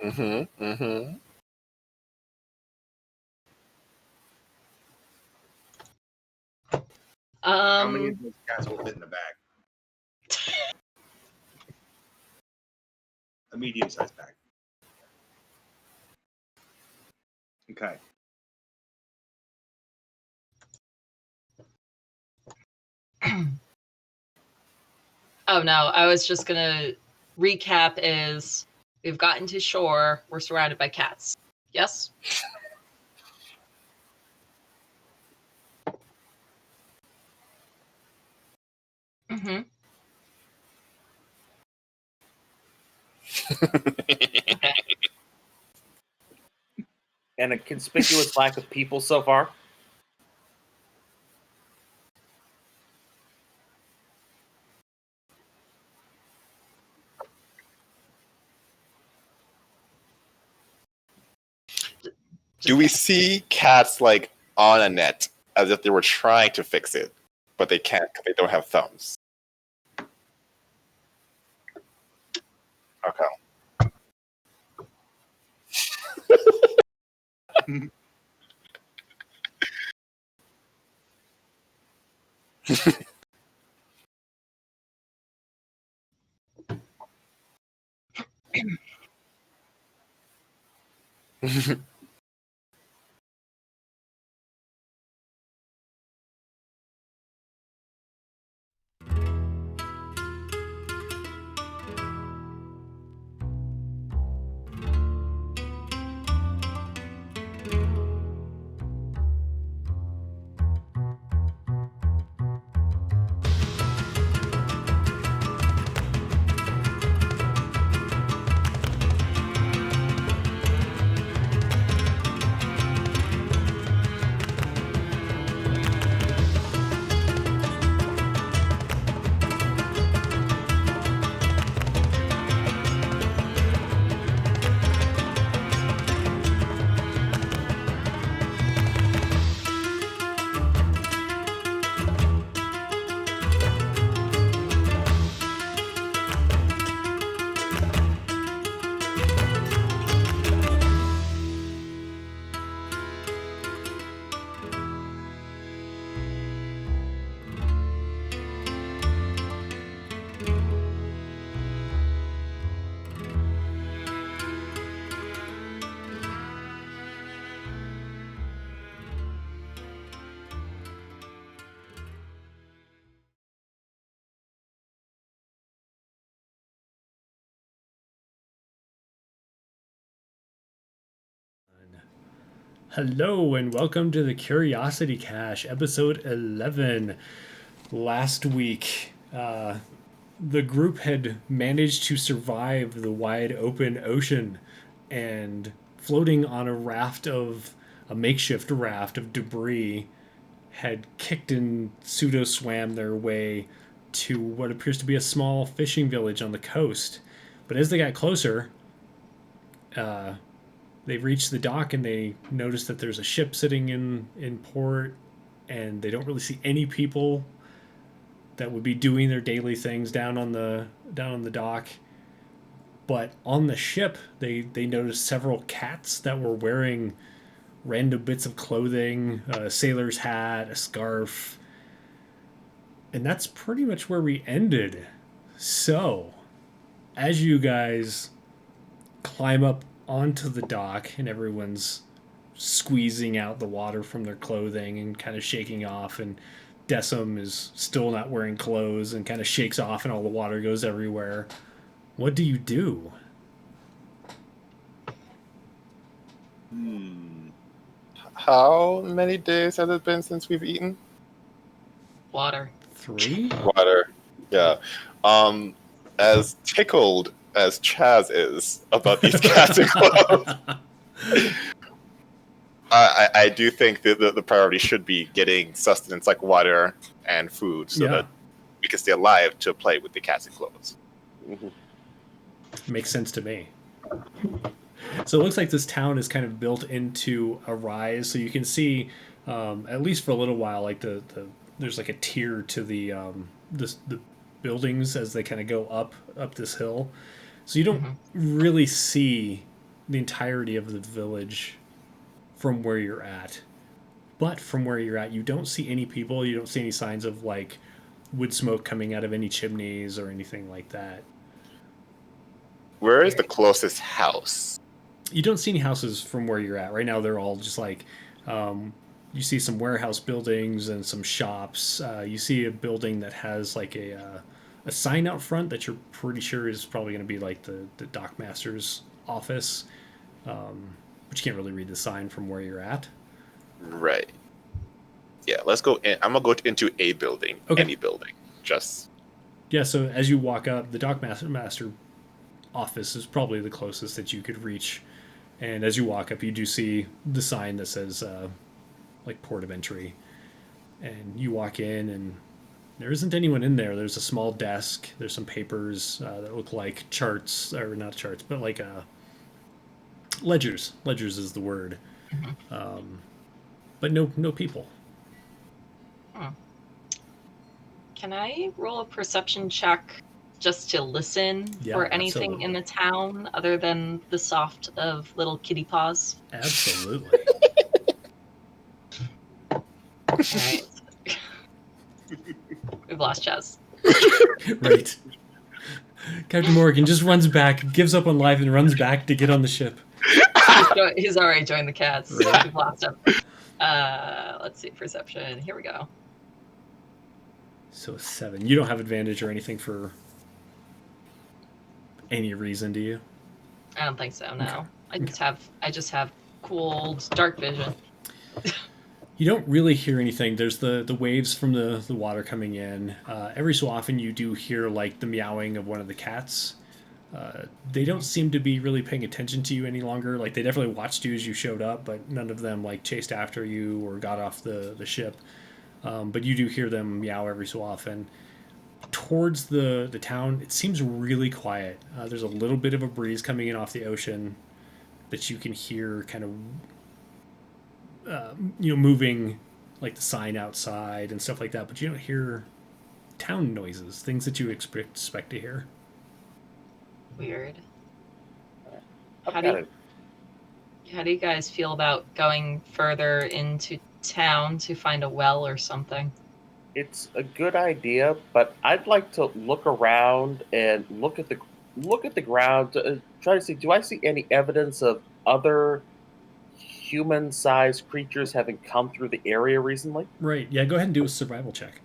Mm-hmm. Mm-hmm. How many of those cats will fit in the bag? A medium-sized bag. Okay. Oh no, I was just gonna recap is we've gotten to shore, we're surrounded by cats. Yes? Mm-hmm. Okay. And a conspicuous lack of people so far. Do we see cats like on a net as if they were trying to fix it, but they can't because they don't have thumbs? Okay. Hello and welcome to the Curiosity Cache, episode 11. Last week, the group had managed to survive the wide open ocean and floating on a makeshift raft of debris had kicked and pseudo swam their way to what appears to be a small fishing village on the coast. But as they got closer, they reach the dock and they notice that there's a ship sitting in port, and they don't really see any people that would be doing their daily things down on the dock. But on the ship, they noticed several cats that were wearing random bits of clothing, a sailor's hat, a scarf, and that's pretty much where we ended. So, as you guys climb up onto the dock and everyone's squeezing out the water from their clothing and kind of shaking off, and Decim is still not wearing clothes and kind of shakes off and all the water goes everywhere. What do you do? How many days has it been since we've eaten? Water. 3? Water. Yeah. As tickled as Chaz is about these cats and clothes, I do think that the priority should be getting sustenance like water and food, so that we can stay alive to play with the cats enclosed. Mhm. Makes sense to me. So it looks like this town is kind of built into a rise, so you can see, at least for a little while, like there's like a tier to the buildings as they kind of go up this hill. So you don't really see the entirety of the village from where you're at. But from where you're at, you don't see any people. You don't see any signs of like wood smoke coming out of any chimneys or anything like that. Where is the closest house? You don't see any houses from where you're at. Right now, they're all just like, you see some warehouse buildings and some shops. You see a building that has like a sign out front that you're pretty sure is probably going to be like the dockmaster's office. But you can't really read the sign from where you're at. Right. Yeah, let's go in. I'm going to go into a building. Okay. Any building. Just. Yeah, so as you walk up, the dockmaster office is probably the closest that you could reach. And as you walk up, you do see the sign that says, like, port of entry. And you walk in, and there isn't anyone in there. There's a small desk. There's some papers that look like charts, or not charts, but like ledgers. Ledgers is the word. But no people. Can I roll a perception check just to listen Yeah, for anything absolutely. in the town other than the soft of little kitty paws? Absolutely. All right. We've lost Chaz. Right. Captain Morgan just runs back, gives up on life, and runs back to get on the ship. He's already joined the cats. Right. We've lost him. Let's see, perception. Here we go. So a 7. You don't have advantage or anything for any reason, do you? I don't think so. No, Okay. I just have cool dark vision. You don't really hear anything. There's the waves from the water coming in. Every so often you do hear like the meowing of one of the cats. They don't seem to be really paying attention to you any longer. Like they definitely watched you as you showed up, but none of them like chased after you or got off the ship. But you do hear them meow every so often. Towards the town, it seems really quiet. There's a little bit of a breeze coming in off the ocean that you can hear kind of moving like the sign outside and stuff like that, but you don't hear town noises, things that you expect to hear. Weird. I've How got do you guys feel about going further into town to find a well or something? It's a good idea, but I'd like to look around and look at the ground to try to see. Do I see any evidence of other human-sized creatures having come through the area recently? Right. Yeah. Go ahead and do a survival check.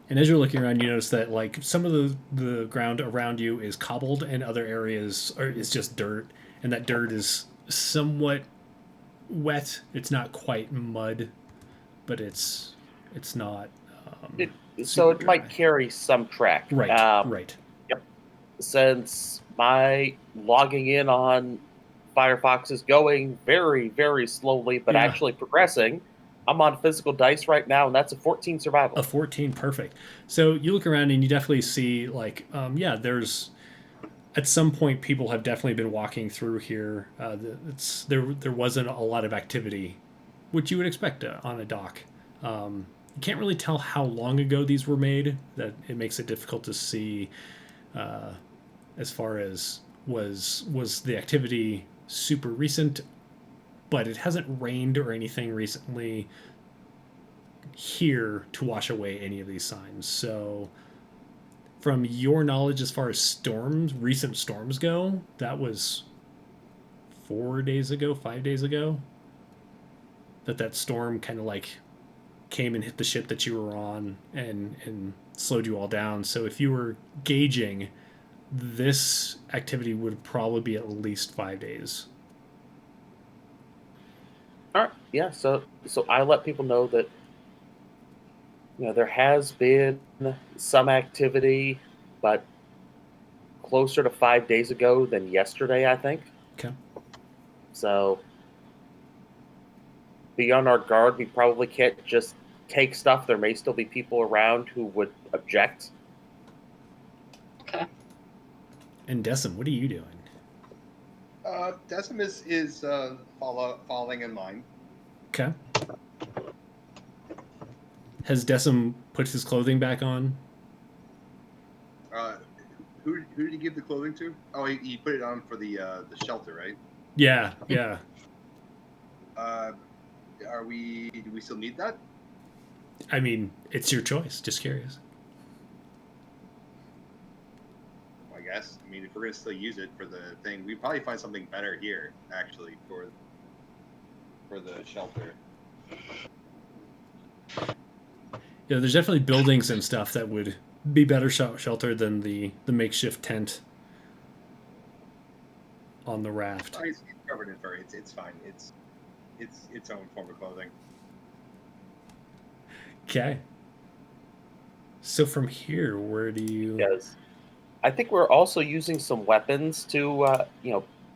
And as you're looking around, you notice that like some of the ground around you is cobbled, and other areas is just dirt, and that dirt is somewhat wet. It's not quite mud, but it's not. So it super might dry. carry some track. Right. Right. Since my logging in on Firefox is going very, very slowly, but Yeah. actually progressing, I'm on physical dice right now, and that's a 14 survival. A 14, perfect. So you look around and you definitely see like there's at some point people have definitely been walking through here. There wasn't a lot of activity, which you would expect on a dock. You can't really tell how long ago these were made. That it makes it difficult to see as far as was the activity super recent, but it hasn't rained or anything recently here to wash away any of these signs. So from your knowledge as far as recent storms go, that was 4 days ago, 5 days ago, that storm kind of like came and hit the ship that you were on and slowed you all down. So if you were gauging, this activity would probably be at least 5 days. All right, yeah. So I let people know that there has been some activity, but closer to 5 days ago than yesterday, I think. Okay. So be on our guard. We probably can't just take stuff. There may still be people around who would object. And Decim, what are you doing? Decimus is falling in line. Okay. Has Decim put his clothing back on? Who did he give the clothing to? Oh, he put it on for the shelter, right? Yeah, yeah. Do we still need that? I mean, it's your choice. Just curious. I guess. I mean, if we're gonna still use it for the thing, we probably find something better here, actually, for the shelter. Yeah, there's definitely buildings and stuff that would be better shelter than the makeshift tent on the raft. It's covered in fur. It's fine. It's its own form of clothing. Okay. So from here, where do you? Yes. I think we're also using some weapons to,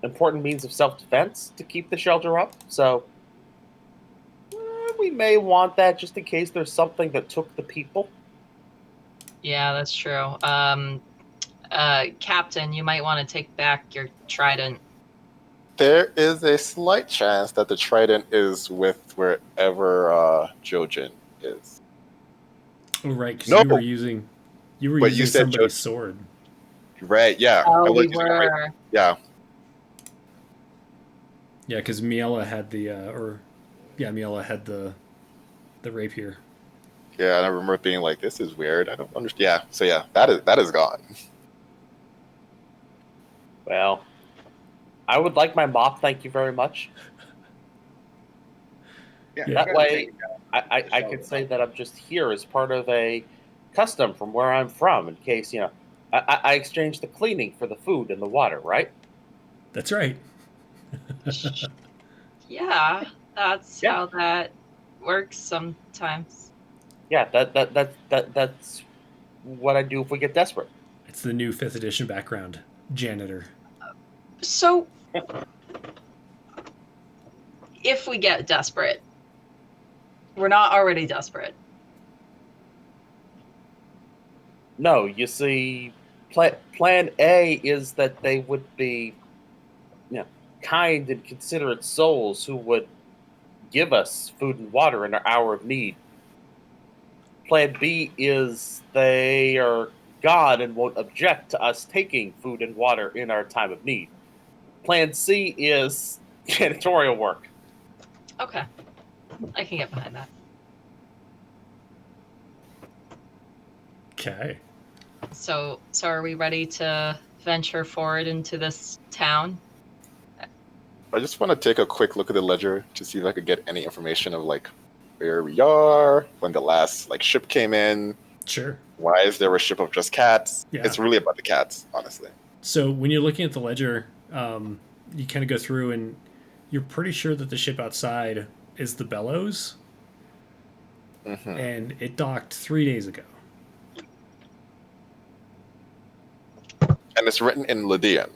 important means of self-defense to keep the shelter up. So we may want that just in case there's something that took the people. Yeah, that's true. Captain, you might want to take back your trident. There is a slight chance that the trident is with wherever Jojen is. Oh, right, because No. you were using But you said somebody's sword. Right, yeah. I Oh, was we using it right- were. Yeah. Yeah, because Miela had Miela had the rapier. Yeah, and I remember being like, this is weird. I don't understand. Yeah, so yeah, that is gone. Well, I would like my mop, thank you very much. Yeah, Yeah. That gotta way, take it down. I could say that I'm just here as part of a custom from where I'm from, in case, I exchange the cleaning for the food and the water, right? That's right. Yeah, that's Yeah. how that works sometimes. Yeah, that's what I do if we get desperate. It's the new 5th edition background. Janitor. So, if we get desperate, we're not already desperate. No, you see, plan A is that they would be, kind and considerate souls who would give us food and water in our hour of need. Plan B is they are God and won't object to us taking food and water in our time of need. Plan C is janitorial work. Okay, I can get behind that. Okay. So are we ready to venture forward into this town? I just want to take a quick look at the ledger to see if I could get any information of like where we are, when the last like ship came in, Sure. why is there a ship of just cats? Yeah. It's really about the cats, honestly. So when you're looking at the ledger, you kind of go through and you're pretty sure that the ship outside is the Bellows, Mm-hmm. and it docked 3 days ago. And it's written in Lydian.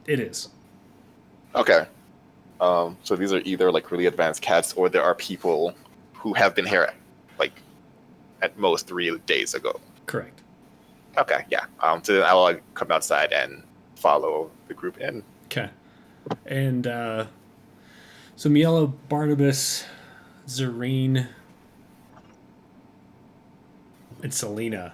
It is. Okay. So these are either like really advanced cats, or there are people who have been here like at most 3 days ago. Correct. Okay, yeah. So then I will come outside and follow the group in. Okay. And so Miela, Barnabas, Zareen, and Selena.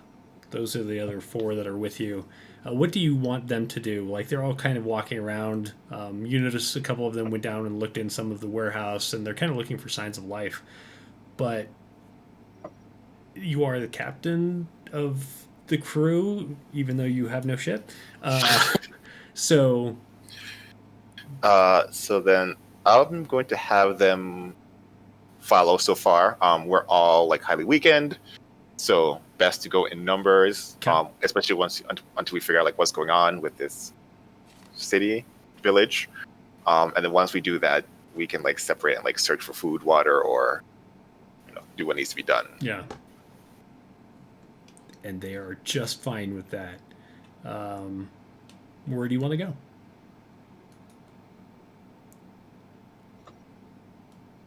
Those are the other 4 that are with you. What do you want them to do? Like, they're all kind of walking around. You notice a couple of them went down and looked in some of the warehouse, and they're kind of looking for signs of life. But you are the captain of the crew, even though you have no ship. So then I'm going to have them follow so far. We're all like highly weakened, so best to go in numbers, Okay. especially until we figure out like what's going on with this city village. And then once we do that, we can like separate and like search for food, water, or do what needs to be done. yeah. And they are just fine with that. Where do you want to go?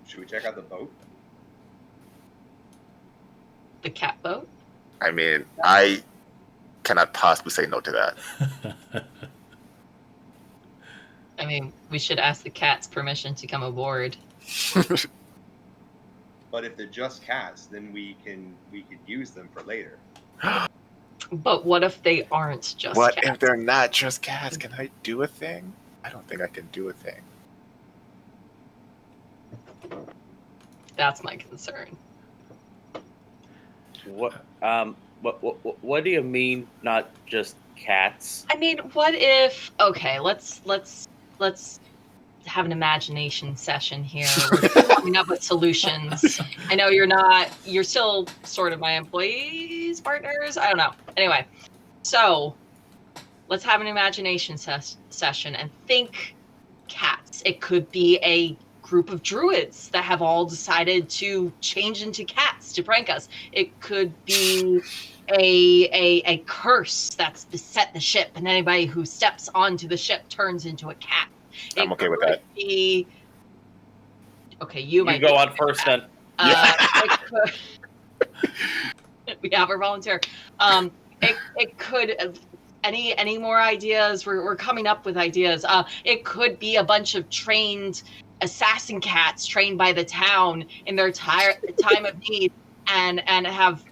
Should we check out the boat? The cat boat? I mean, I cannot possibly say no to that. I mean, we should ask the cats permission to come aboard. But if they're just cats, then we could use them for later. But what if they aren't just What cats? if they're not just cats? Can I do a thing? I don't think I can do a thing. That's my concern. What do you mean, not just cats? I mean, what if? Okay, let's have an imagination session here. We're coming up with solutions. I know you're still sort of my employees, partners. I don't know. Anyway, so let's have an imagination session and think cats. It could be a group of druids that have all decided to change into cats to prank us. It could be a curse that's beset the ship, and anybody who steps onto the ship turns into a cat. I'm okay with that. Okay, you might go on first then. We have our volunteer. It could. Any more ideas? We're coming up with ideas. It could be a bunch of trained assassin cats trained by the town in their time of need, and have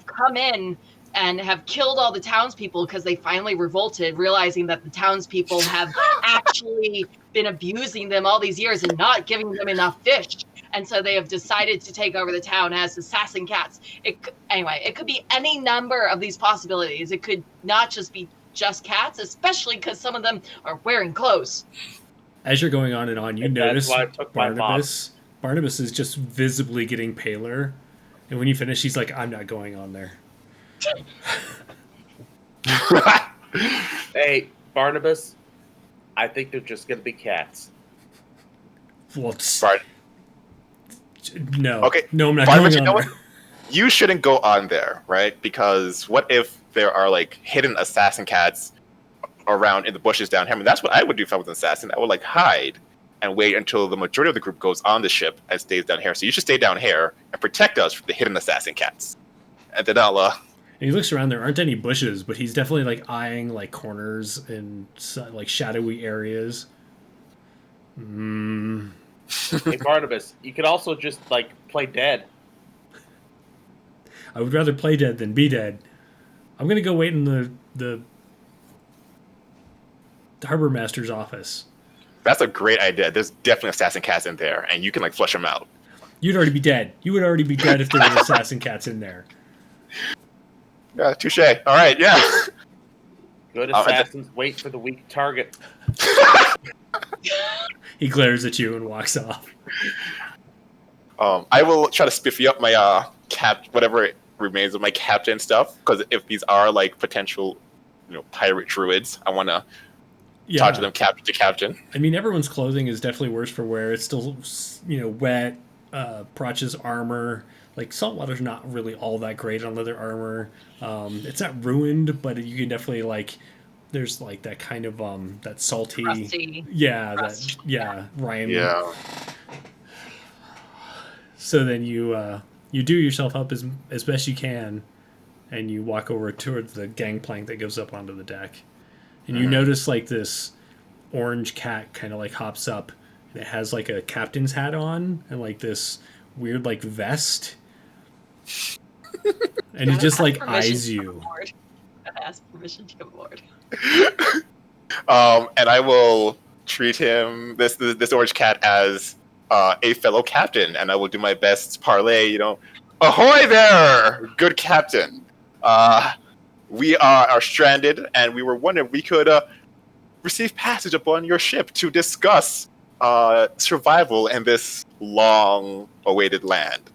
come in and have killed all the townspeople because they finally revolted, realizing that the townspeople have actually been abusing them all these years and not giving them enough fish. And so they have decided to take over the town as assassin cats. It could be any number of these possibilities. It could not just be just cats, especially because some of them are wearing clothes. As you're going on and on, you notice why I took my Barnabas. Barnabas is just visibly getting paler. And when you finish, he's like, I'm not going on there. Hey, Barnabas, I think they're just going to be cats. Well, Bart, no. Okay, No, I'm not Barnabas, going you know on what? there. You shouldn't go on there, right? Because what if there are like hidden assassin cats around in the bushes down here? I mean, that's what I would do if I was an assassin. I would like hide and wait until the majority of the group goes on the ship and stays down here. So you should stay down here and protect us from the hidden assassin cats. And then I'll And he looks around. There aren't any bushes, but he's definitely like eyeing like corners and like shadowy areas. Hey, Barnabas, you could also just like play dead. I would rather play dead than be dead. I'm gonna go wait in the harbor master's office. That's a great idea. There's definitely assassin cats in there, and you can like flush them out. You'd already be dead. You would already be dead if there were assassin cats in there. Yeah, touche. All right, yeah. Good assassins wait for the weak target. He glares at you and walks off. I will try to spiffy up my whatever remains of my captain stuff, because if these are like potential, pirate druids, I want to talk to them captain to captain. I mean, everyone's clothing is definitely worse for wear. It's still, wet. Proch's armor, like saltwater's not really all that great on leather armor. It's not ruined, but you can definitely there's like that kind of that salty, Crusty. Ryan. Yeah. So then you do yourself up as best you can, and you walk over towards the gangplank that goes up onto the deck, and you notice like this orange cat kind of like hops up, and it has like a captain's hat on and like this weird like vest, and he just like eyes you. Gotta ask permission to come aboard. And I will treat him, this orange cat, as a fellow captain, and I will do my best parlay. Ahoy there, good captain. We are stranded, and we were wondering if we could receive passage upon your ship to discuss survival in this long-awaited land.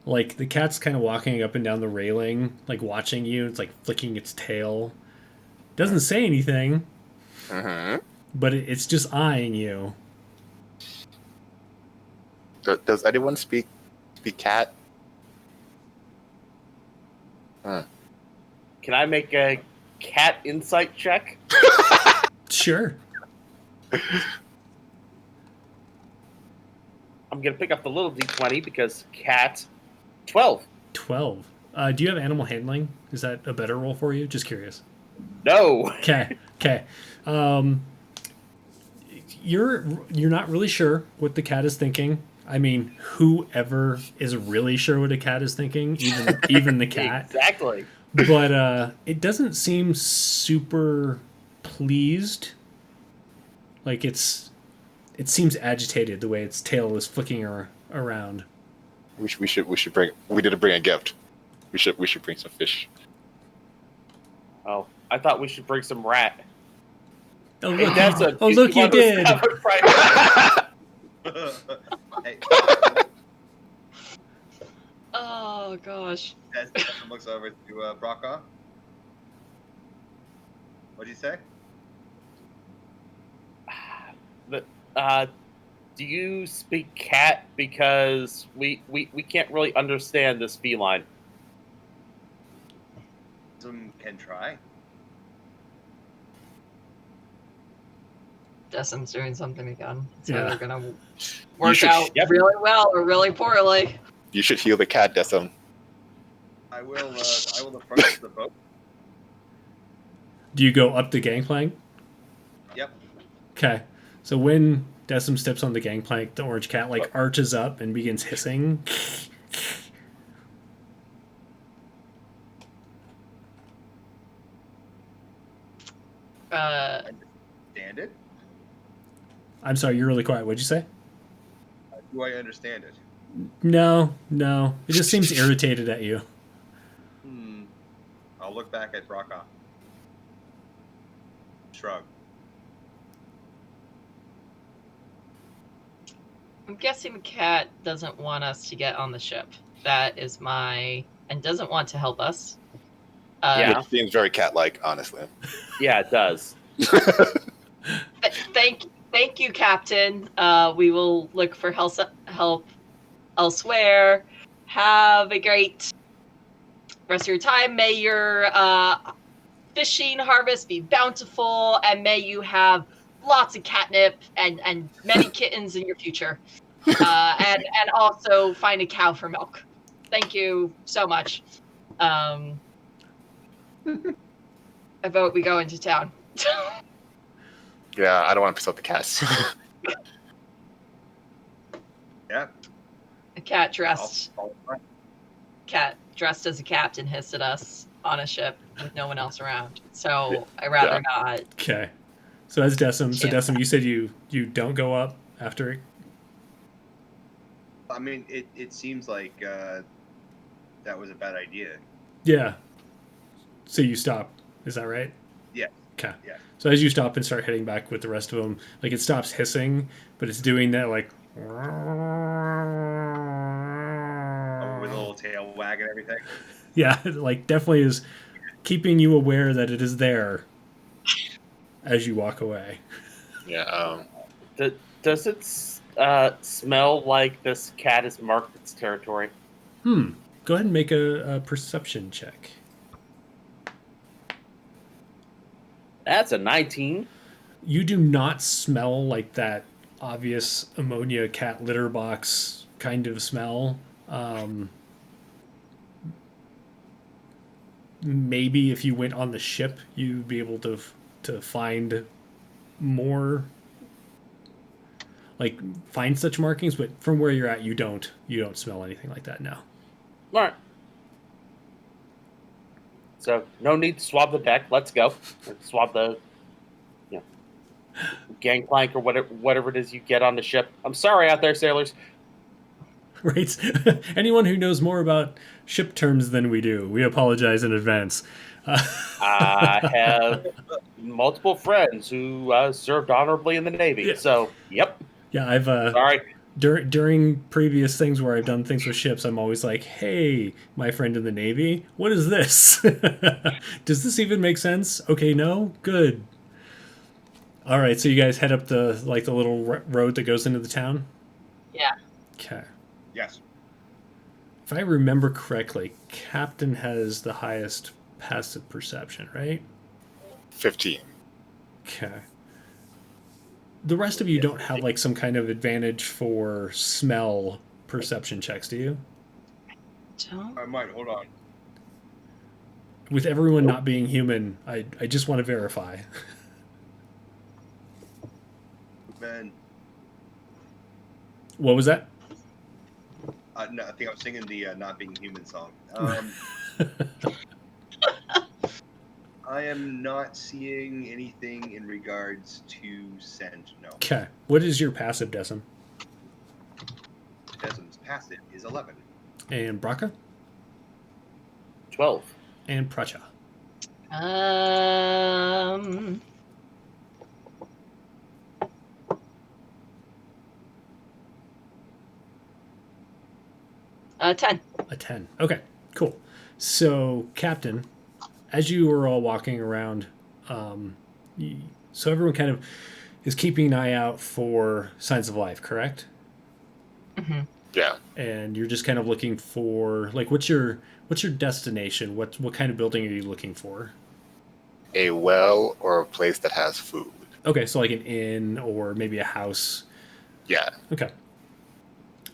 Like the cat's kind of walking up and down the railing, like watching you. It's like flicking its tail. Doesn't say anything, but it's just eyeing you. Does anyone speak cat? Can I make a cat insight check? Sure. I'm going to pick up the little d20 because cat 12. 12. Do you have animal handling? Is that a better roll for you? Just curious. No. Okay. you're not really sure what the cat is thinking. I mean, whoever is really sure what a cat is thinking, even the cat. Exactly. But it doesn't seem super pleased. Like it seems agitated the way its tail is flicking around. We should bring. We didn't bring a gift. We should bring some fish. Oh, I thought we should bring some rat. Oh Hey, look! Desmond, You did. Hey, Oh gosh. Desmond looks over to Brokaw. What'd you say? Do you speak cat? Because we can't really understand this feline. Some can try. Desmond's doing something again. It's Yeah. either gonna work should- out yep. really well or really poorly. You should heal the cat, Decim. I will approach the boat. Do you go up the gangplank? Yep. Okay. So when Decim steps on the gangplank, the orange cat arches up and begins hissing. Understand it? I'm sorry, you're really quiet. What'd you say? Do I understand it? No. It just seems irritated at you. I'll look back at Brokaw. Shrug. I'm guessing the cat doesn't want us to get on the ship. That is and doesn't want to help us. Yeah. It seems very cat-like, honestly. Yeah, it does. Thank you, Captain. We will look for help elsewhere. Have a great rest of your time. May your fishing harvest be bountiful, and may you have lots of catnip and many kittens in your future. And also find a cow for milk. Thank you so much. I vote we go into town. Yeah, I don't want to piss off the cats. Yeah. A cat dressed I'll as a captain hissed at us on a ship with no one else around. So I rather not. Okay. So as Decim, you said you don't go up after it. I mean, it seems like that was a bad idea. Yeah. So you stop. Is that right? Yeah. Okay. Yeah. So as you stop and start heading back with the rest of them, it stops hissing, but it's doing that Oh, with a little tail wag and everything. yeah, definitely is keeping you aware that it is there as you walk away. Yeah. Does it smell like this cat has marked its territory? Go ahead and make a perception check. That's a 19. You do not smell like that obvious ammonia cat litter box kind of smell. Maybe if you went on the ship, you'd be able to find more, find such markings. But from where you're at, you don't smell anything like that now. All right. So no need to swab the deck. Let's go. Let's swab the gangplank or whatever it is you get on the ship. I'm sorry out there, sailors. Right? Anyone who knows more about ship terms than we do, we apologize in advance. I have multiple friends who served honorably in the Navy. Yeah. So, yep. Yeah, I've Sorry. During previous things where I've done things with ships, I'm always like, hey, my friend in the Navy, what is this? Does this even make sense? Okay, no? Good. All right, so you guys head up the little road that goes into the town? Yeah. Okay. Yes. If I remember correctly, Captain has the highest passive perception, right? 15. Okay. The rest of you don't have some kind of advantage for smell perception checks, do you? Don't. I might. Hold on. With everyone not being human, I just want to verify. Man. What was that? No, I think I was singing the Not Being Human song. I am not seeing anything in regards to scent, no. Okay. What is your passive, Decim? Decim's passive is 11. And Braca? 12. And Pracha? 10. A 10. Okay, cool. So, Captain, as you were all walking around, so everyone kind of is keeping an eye out for signs of life, correct? Mm-hmm. Yeah. And you're just kind of looking for, like, what's your destination? What kind of building are you looking for? A well or a place that has food. Okay, so like an inn or maybe a house. Yeah. Okay.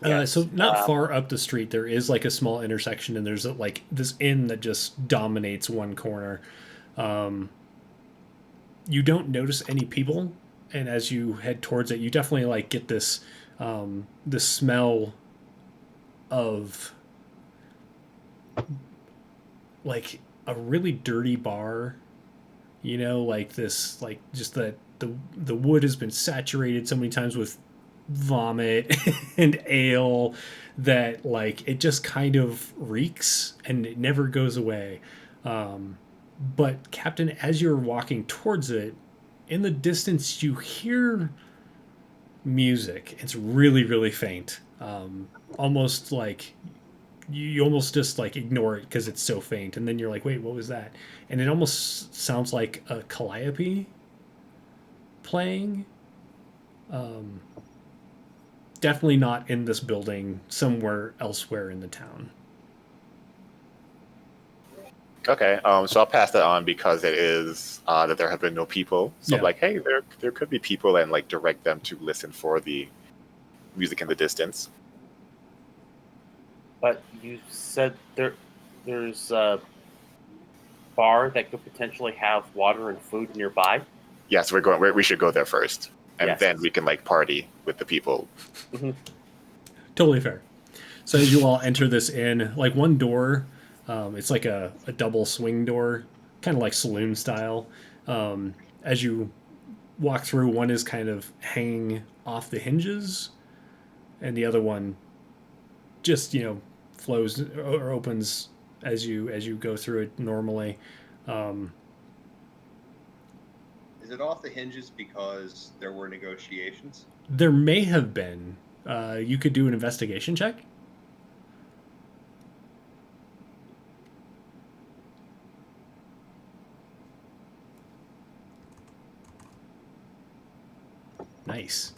Yes, So not far up the street, there is like a small intersection, and there's like this inn that just dominates one corner. You don't notice any people, and as you head towards it, you definitely like get this the smell of like a really dirty bar. You know, like this, like just that the wood has been saturated so many times with vomit and ale that like it just kind of reeks and it never goes away. But Captain, as you're walking towards it, in the distance you hear music. It's really, really faint. Almost like you almost just like ignore it because it's so faint, and then you're like, wait, what was that? And it almost sounds like a calliope playing. Definitely not in this building, somewhere elsewhere in the town. Okay, so I'll pass that on because it is that there have been no people. So Yeah. I'm like, hey, there could be people, and like direct them to listen for the music in the distance. But you said there's a bar that could potentially have water and food nearby. Yes, we should go there first, and Yes. then we can like party with the people. Totally fair. So as you all enter this inn, like one door, it's like a double swing door, kind of like saloon style. As you walk through, one is kind of hanging off the hinges, and the other one just flows or opens as you go through it normally. Is it off the hinges because there were negotiations? There may have been. You could do an investigation check. Nice.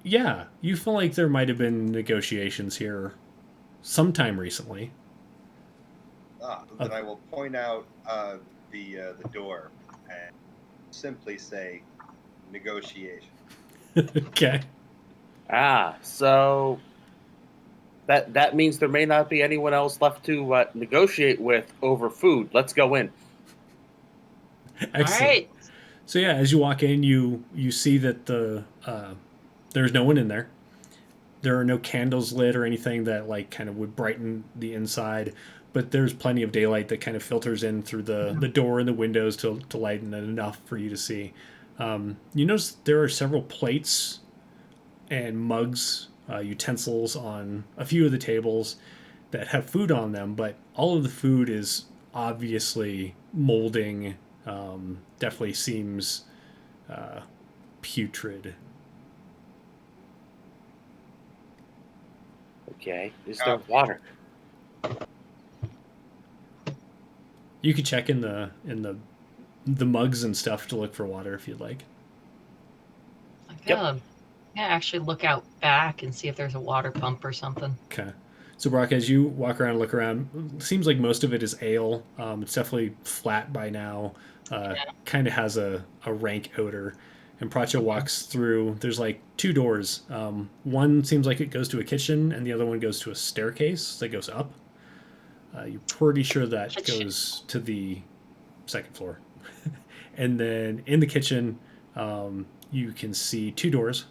Yeah, you feel like there might have been negotiations here sometime recently. Then I will point out the door and simply say negotiation. Okay. So that means there may not be anyone else left to negotiate with over food. Let's go in. Excellent. All right. So yeah, as you walk in, you see that there's no one in there. There are no candles lit or anything that like kind of would brighten the inside, but there's plenty of daylight that kind of filters in through the door and the windows to lighten it enough for you to see. You notice there are several plates and mugs, utensils on a few of the tables that have food on them, but all of the food is obviously molding. Definitely seems putrid. Okay. Is there water? You could check in the mugs and stuff to look for water if you'd like. Yeah, actually look out back and see if there's a water pump or something. Okay. So Brock, as you walk around and look around, it seems like most of it is ale. It's definitely flat by now. Kind of has a rank odor. And Pracha walks through. There's like two doors. One seems like it goes to a kitchen, and the other one goes to a staircase that goes up. You're pretty sure that goes to the second floor. And then in the kitchen, you can see two doors.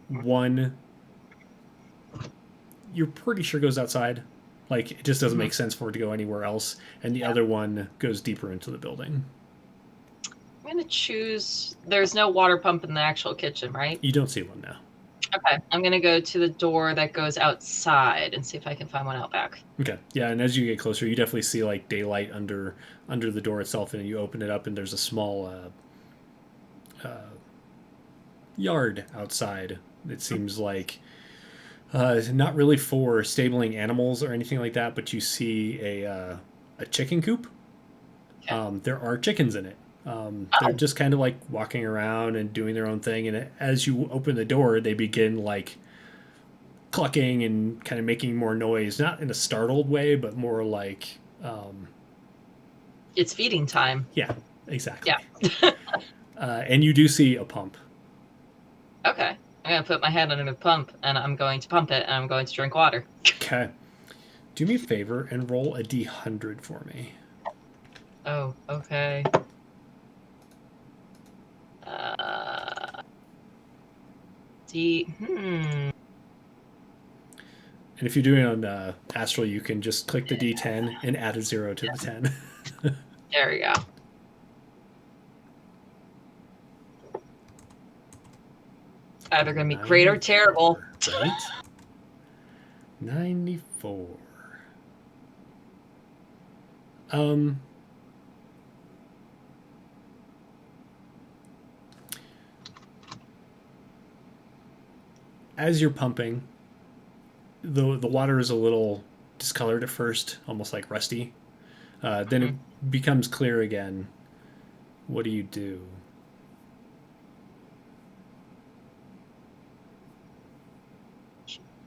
one you're pretty sure goes outside. Like, it just doesn't make sense for it to go anywhere else. And the other one goes deeper into the building. I'm going to choose... There's no water pump in the actual kitchen, right? You don't see one now. Okay. I'm going to go to the door that goes outside and see if I can find one out back. Okay. Yeah, and as you get closer, you definitely see, like, daylight under the door itself, and you open it up, and there's a small yard outside. It seems like not really for stabling animals or anything like that, but you see a chicken coop. Okay. There are chickens in it. They're just kind of like walking around and doing their own thing, and as you open the door, they begin like clucking and kind of making more noise, not in a startled way, but more like It's feeding time. yeah, exactly. Yeah. And you do see a pump. Okay. I'm going to put my hand under the pump, and I'm going to pump it, and I'm going to drink water. Okay. Do me a favor and roll a D100 for me. Oh, okay. And if you're doing it on Astral, you can just click the D10 and add a 0 to the 10. There we go. Either going to be great or terrible. Right? 94. As you're pumping, the water is a little discolored at first, almost like rusty. Then it becomes clear again. What do you do?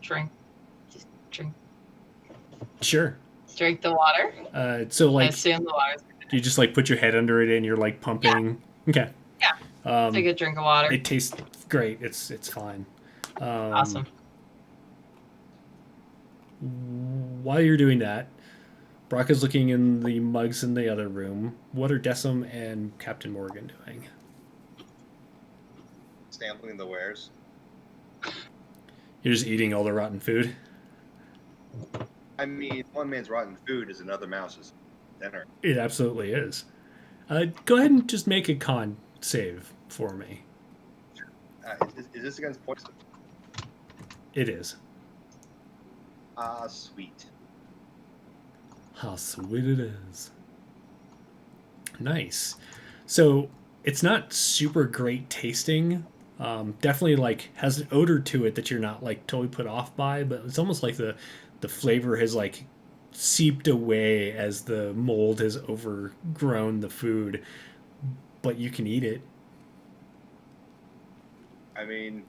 Drink. Just drink. Sure. Drink the water. So I like assume the water's you just like put your head under it and you're like pumping. Yeah. Okay. Yeah. Take a drink of water. It tastes great. It's fine. Awesome. While you're doing that, Brock is looking in the mugs in the other room. What are Decim and Captain Morgan doing? Sampling the wares. You're just eating all the rotten food? I mean, one man's rotten food is another mouse's dinner. It absolutely is. Go ahead and just make a con save for me. Is this against poison? It is. Sweet. How sweet it is. Nice. So it's not super great tasting. Definitely like has an odor to it that you're not like totally put off by, but it's almost like the flavor has like seeped away as the mold has overgrown the food, but you can eat it. I mean,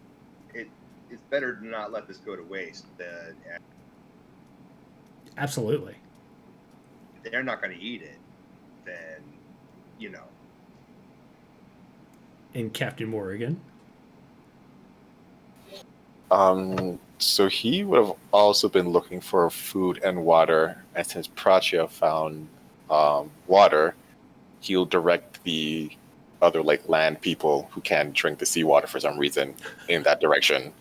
it's better to not let this go to waste. Absolutely. If they're not going to eat it, then, you know. In Captain Morgan. So he would have also been looking for food and water, and since Prachya found water, he'll direct the other like land people who can drink the seawater for some reason in that direction.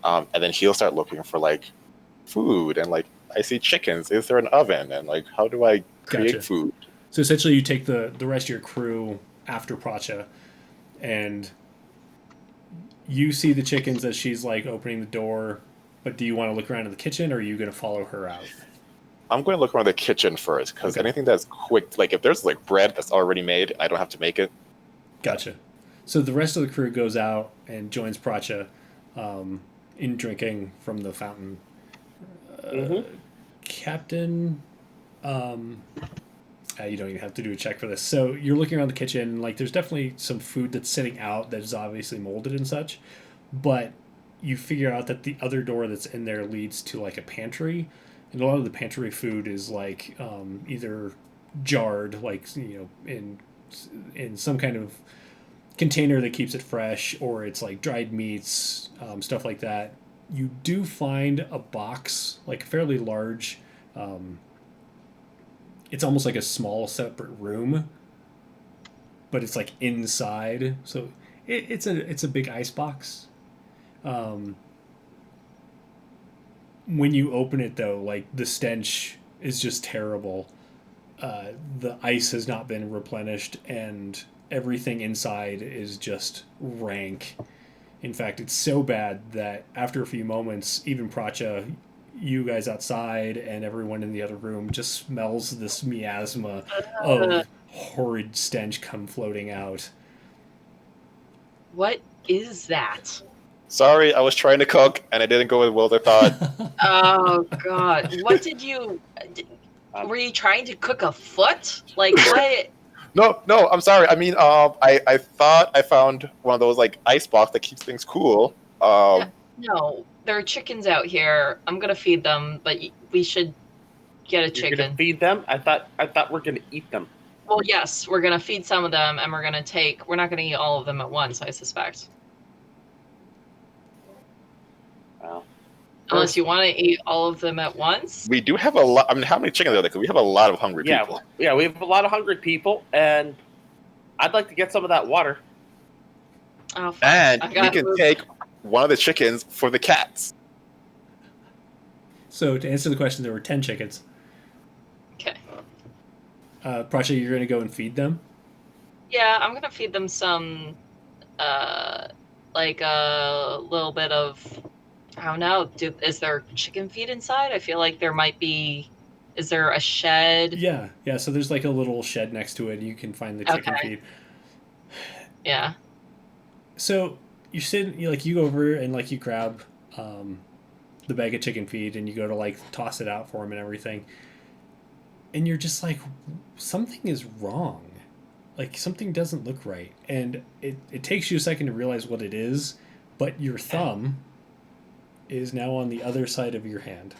And then he'll start looking for like food and like, I see chickens. Is there an oven? And like, how do I create Gotcha. food? So essentially you take the rest of your crew after Pracha, and you see the chickens as she's like opening the door, but do you want to look around in the kitchen, or are you going to follow her out? I'm going to look around the kitchen first, because anything that's quick, like if there's like bread that's already made, I don't have to make it. Gotcha. So the rest of the crew goes out and joins Pracha in drinking from the fountain. Captain, you don't even have to do a check for this. So you're looking around the kitchen, like there's definitely some food that's sitting out that is obviously molded and such, but you figure out that the other door that's in there leads to like a pantry, and a lot of the pantry food is like either jarred, like in some kind of container that keeps it fresh, or it's like dried meats, stuff like that. You do find a box, like a fairly large. It's almost like a small separate room, but it's like inside. So it's a big ice box. When you open it, though, like the stench is just terrible. The ice has not been replenished, and everything inside is just rank. In fact, it's so bad that after a few moments, even Pracha, you guys outside, and everyone in the other room just smells this miasma Uh, of horrid stench come floating out. what is that? Sorry, I was trying to cook and it didn't go as well as I thought. Oh God! What did you? Were you trying to cook a foot? Like what? No, I'm sorry. I mean, I thought I found one of those like ice box that keeps things cool. No, there are chickens out here. I'm gonna feed them, but we should get a You're gonna chicken. feed them? I thought we're gonna eat them. Well, yes, we're gonna feed some of them, and we're not gonna eat all of them at once, I suspect. Well, Unless you want to eat all of them at once. We do have a lot. I mean, how many chickens are there? Because we have a lot of hungry people. yeah, we have a lot of hungry people, and I'd like to get some of that water. Oh, fuck. And I we gotta can move. take one of the chickens for the cats. So to answer the question, there were 10 chickens. Okay. Pracha, you're going to go and feed them? Yeah, I'm gonna feed them some, like a little bit of. I don't know. Is there chicken feed inside? I feel like there might be. Is there a shed? Yeah. So there's like a little shed next to it, and you can find the chicken Okay. feed. Yeah. So you you go over and like you grab the bag of chicken feed, and you go to like toss it out for him and everything. And you're just like, something is wrong. Like something doesn't look right. And it takes you a second to realize what it is, but your thumb is now on the other side of your hand.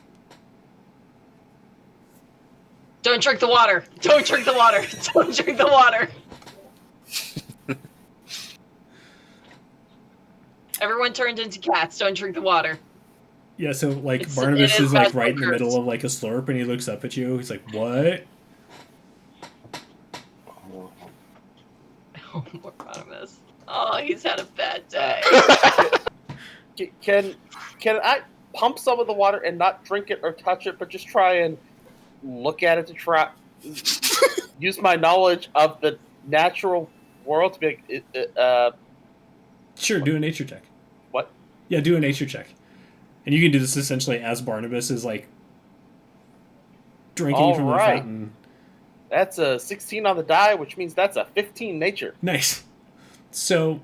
Don't drink the water. Don't drink the water. Don't drink the water. Everyone turned into cats. Don't drink the water. Yeah, so like It Barnabas is is like bad right in the for middle curse. of like a slurp, and he looks up at you. He's like, "What?" Oh, poor Barnabas. Oh, he's had a bad day. Can I pump some of the water and not drink it or touch it, but just try and look at it to try use my knowledge of the natural world to be like, Sure, do a nature check. what? Yeah, do a nature check. And you can do this essentially as Barnabas is like drinking from the Alright. fountain. That's a 16 on the die, which means that's a 15 nature. Nice. So,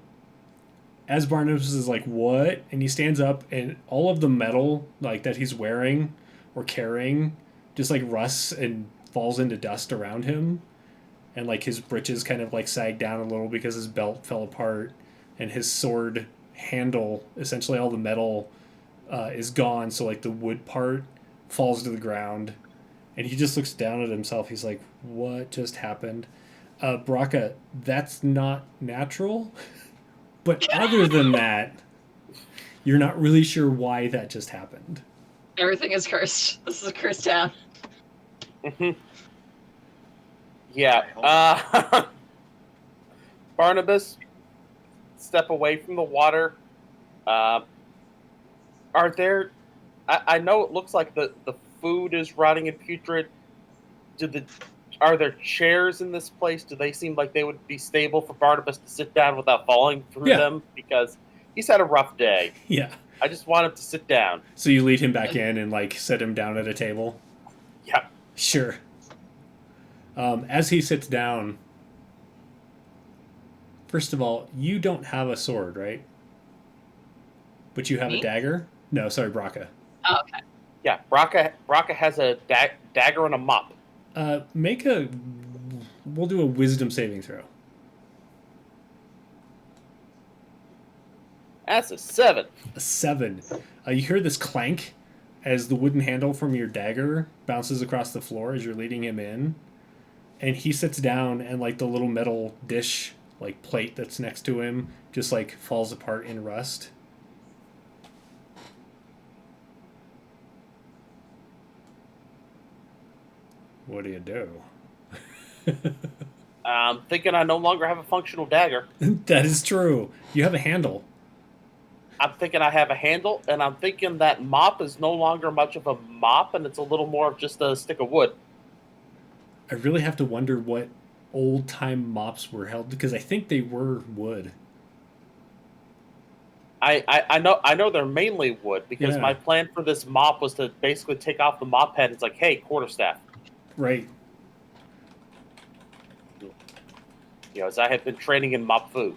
as Barnabas is like, "What?" and he stands up, and all of the metal like that he's wearing or carrying just like rusts and falls into dust around him, and like his breeches kind of like sag down a little because his belt fell apart, and his sword handle, essentially all the metal is gone. So like the wood part falls to the ground, and he just looks down at himself. He's like, "What just happened?" Braca, that's not natural. But other than that, you're not really sure why that just happened. Everything is cursed. This is a cursed town. Yeah. Barnabas, step away from the water. Are there... I know it looks like the food is rotting and putrid. Are there chairs in this place? Do they seem like they would be stable for Barnabas to sit down without falling through Yeah. them? Because he's had a rough day. Yeah. I just want him to sit down. So you lead him back in and like set him down at a table? Yeah. Sure. As he sits down, first of all, you don't have a sword, right? But you have Me? a dagger? No, sorry, Braca. Oh, okay. Yeah, Braca has a dagger and a mop. We'll do a wisdom saving throw. That's a 7. A 7. You hear this clank as the wooden handle from your dagger bounces across the floor as you're leading him in. And he sits down, and like the little metal dish, like plate that's next to him, just like falls apart in rust. What do you do? I'm thinking I no longer have a functional dagger. That is true. You have a handle. I'm thinking I have a handle, and I'm thinking that mop is no longer much of a mop, and it's a little more of just a stick of wood. I really have to wonder what old time mops were held, because I think they were wood. I know they're mainly wood, because Yeah. my plan for this mop was to basically take off the mop head. It's like, hey, quarterstaff. Right. You know, as I have been training in mop fu.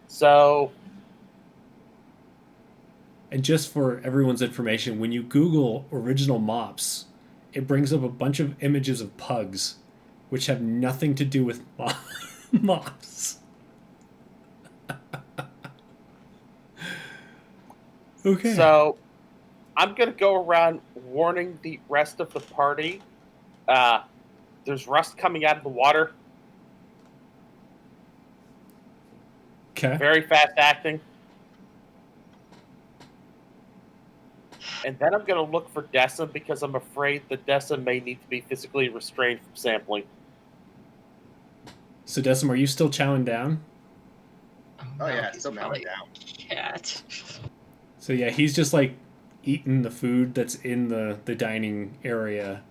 So, And just for everyone's information, when you Google original mops, it brings up a bunch of images of pugs, which have nothing to do with mops. Okay. So, I'm going to go around warning the rest of the party. There's rust coming out of the water. Okay. Very fast acting. And then I'm going to look for Decim, because I'm afraid that Decim may need to be physically restrained from sampling. So, Decim, are you still chowing down? Oh no, yeah, he's still probably melting down. cat. So, yeah, he's just like eating the food that's in the dining area.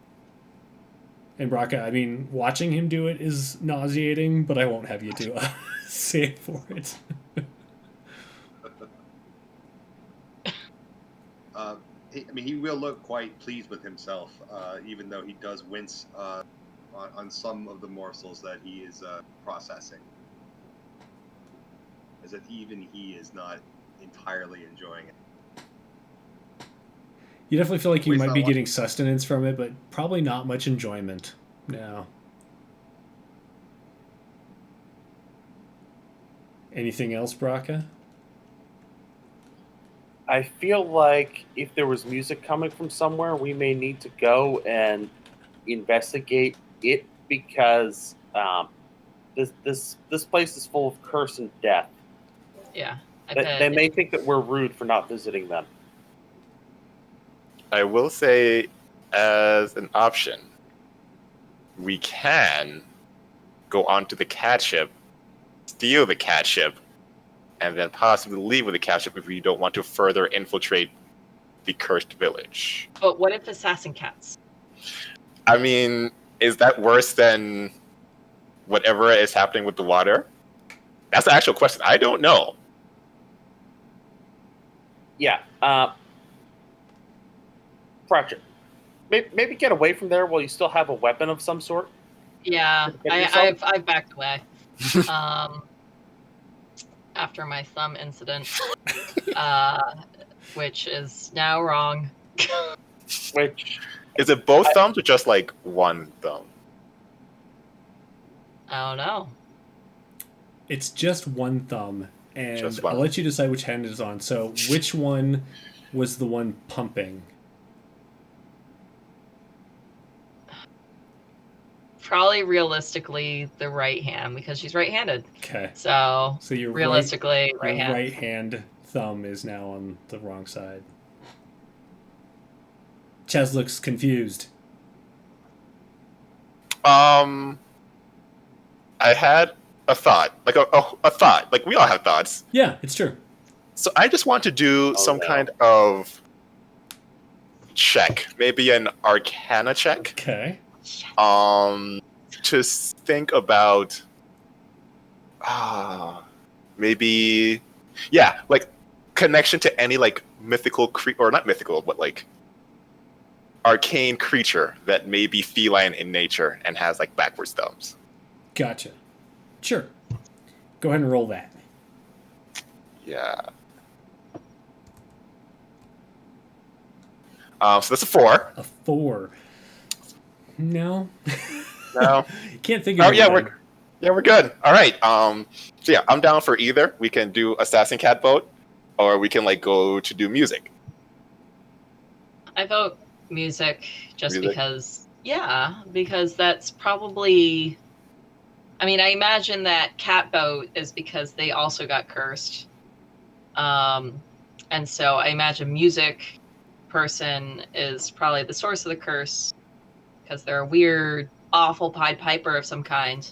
And Braca, I mean, watching him do it is nauseating, but I won't have you do a save for it. He will look quite pleased with himself, even though he does wince on some of the morsels that he is processing. As if even he is not entirely enjoying it. You definitely feel like you Waste might not be one. getting sustenance from it, but probably not much enjoyment. No. Anything else, Braca? I feel like if there was music coming from somewhere, we may need to go and investigate it, because this place is full of curse and death. Yeah, I They bet. may think that we're rude for not visiting them. I will say, as an option, we can go onto the cat ship, steal the cat ship, and then possibly leave with the cat ship if we don't want to further infiltrate the cursed village. But what if assassin cats? I mean, is that worse than whatever is happening with the water? That's the actual question. I don't know. Yeah. Fracture. Maybe get away from there while you still have a weapon of some sort. Yeah, Protect yourself? I've backed away. After my thumb incident, which is now wrong. Which Is it both thumbs or just like one thumb? I don't know. It's just one thumb, and Just one. I'll let you decide which hand it is on. So, which one was the one pumping? Probably realistically the right hand, because she's right-handed. Okay. So So realistically, your right hand. right hand thumb is now on the wrong side. Chaz looks confused. I had a thought, like a thought. Like we all have thoughts. Yeah, it's true. So I just want to do some kind of check, maybe an Arcana check, Okay. to think about, maybe, yeah, like connection to any like mythical or not mythical, but like arcane creature that may be feline in nature and has like backwards thumbs. Gotcha. Sure. Go ahead and roll that. Yeah. So that's a 4. A 4. No. No. Can't think of Oh yeah, anything. we're good. All right. So yeah, I'm down for either. We can do Assassin Cat Boat, or we can like go to do music. I vote music just Music? because that's probably. I mean, I imagine that cat boat is because they also got cursed, and so I imagine music person is probably the source of the curse because they're a weird, awful Pied Piper of some kind,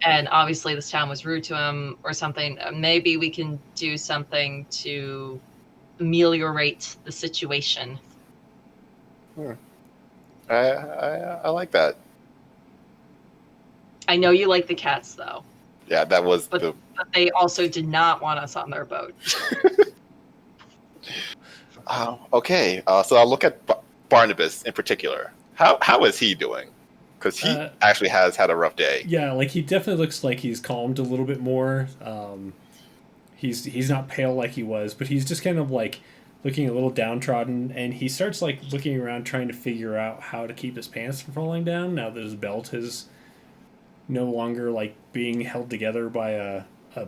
and obviously this town was rude to him or something. Maybe we can do something to ameliorate the situation. I like that. I know you like the cats, though. Yeah, that was But they also did not want us on their boat. Okay, so I'll look at Barnabas in particular. How is he doing? Because he actually has had a rough day. Yeah, like he definitely looks like he's calmed a little bit more. He's not pale like he was, but he's just kind of like looking a little downtrodden, and he starts like looking around trying to figure out how to keep his pants from falling down now that his belt is no longer like being held together by a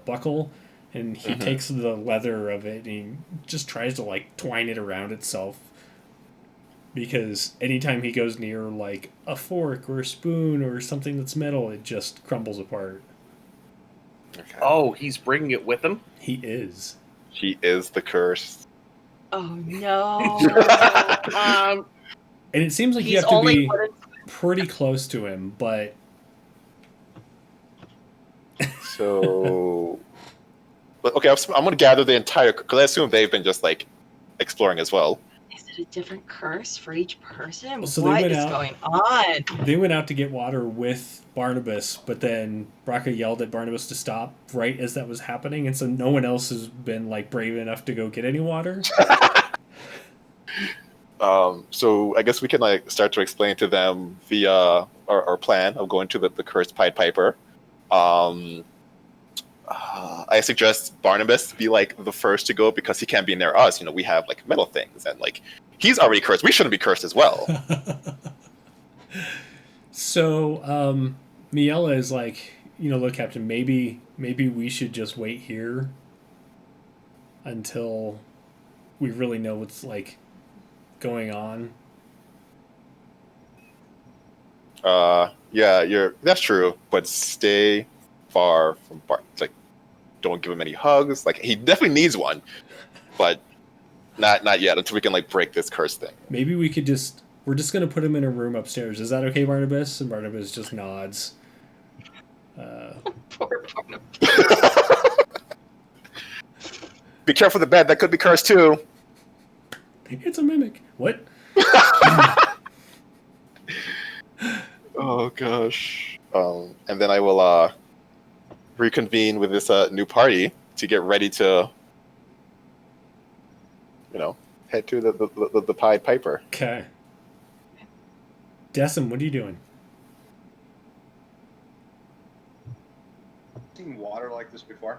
buckle, and he takes the leather of it and he just tries to like twine it around itself, because anytime he goes near like a fork or a spoon or something that's metal, it just crumbles apart. Okay. Oh, he's bringing it with him? He is. He is the curse. Oh no. And it seems like you have to be pretty close to him, but so okay, I'm going to gather the entire, because I assume they've been just like exploring as well. Is it a different curse for each person? So what is going on? They went out to get water with Barnabas, but then Braca yelled at Barnabas to stop right as that was happening, and so no one else has been like brave enough to go get any water. So I guess we can like start to explain to them the our plan of going to the cursed Pied Piper. I suggest Barnabas be like the first to go because he can't be near us. We have like metal things, and like he's already cursed. We shouldn't be cursed as well. So Miela is like, look, Captain, maybe we should just wait here until we really know what's like going on. Yeah, that's true, but stay far from Bart. Like, don't give him any hugs. Like, he definitely needs one, but not yet until we can like break this curse thing. Maybe we're just gonna put him in a room upstairs. Is that okay, Barnabas? And Barnabas just nods. Poor Barnabas. Be careful the bed. That could be cursed too. It's a mimic. What? Oh gosh. And then I will reconvene with this new party to get ready to, head to the Pied Piper. Okay. Decim, what are you doing? Seen water like this before?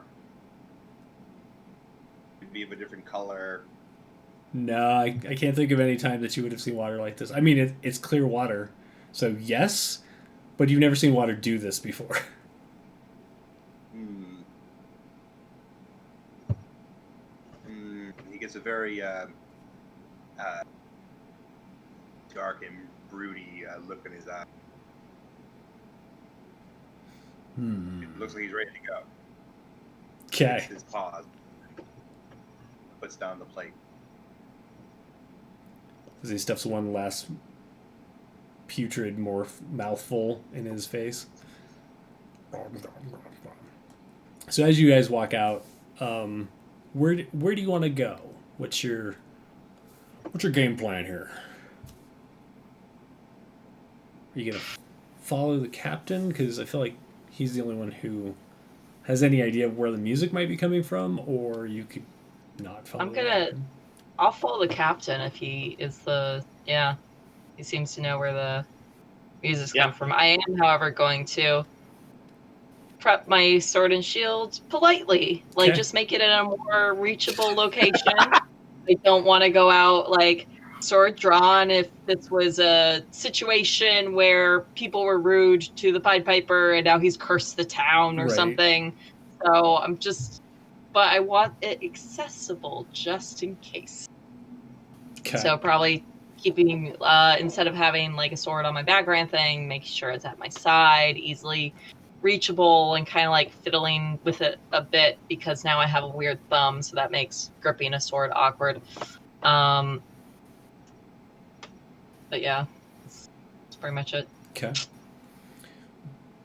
It'd be of a different color. No, I can't think of any time that you would have seen water like this. I mean, it's clear water, so yes, but you've never seen water do this before. He gets a very dark and broody look in his eye. It looks like he's ready to go. Okay. His pause. Puts down the plate. As he stuffs one last putrid mouthful in his face. So as you guys walk out, where do you want to go? What's your game plan here? Are you gonna follow the captain? Because I feel like he's the only one who has any idea of where the music might be coming from, or you could not follow. I'll follow the captain if he is he seems to know where the music's coming from. I am, however, going to prep my sword and shield politely, like just make it in a more reachable location. I don't want to go out like sword drawn if this was a situation where people were rude to the Pied Piper and now he's cursed the town or something. So but I want it accessible just in case. Okay. So probably keeping, instead of having like a sword on my back or anything, making sure it's at my side, easily reachable, and kind of like fiddling with it a bit because now I have a weird thumb, so that makes gripping a sword awkward. But yeah, that's pretty much it. Okay.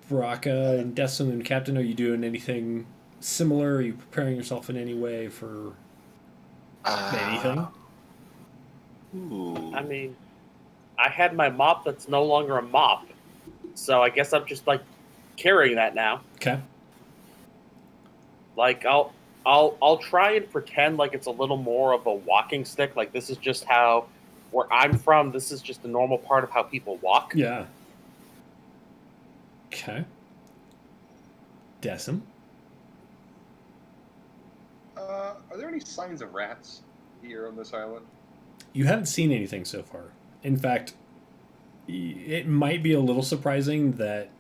Baraka and Destin and Captain, are you doing anything similar? Are you preparing yourself in any way for anything? Ooh. I mean, I had my mop that's no longer a mop, so I guess I'm just like carrying that now. Okay. Like I'll try and pretend like it's a little more of a walking stick. Like this is just how, where I'm from, this is just a normal part of how people walk. Yeah. Okay. Decim. Are there any signs of rats here on this island? You haven't seen anything so far. In fact, it might be a little surprising that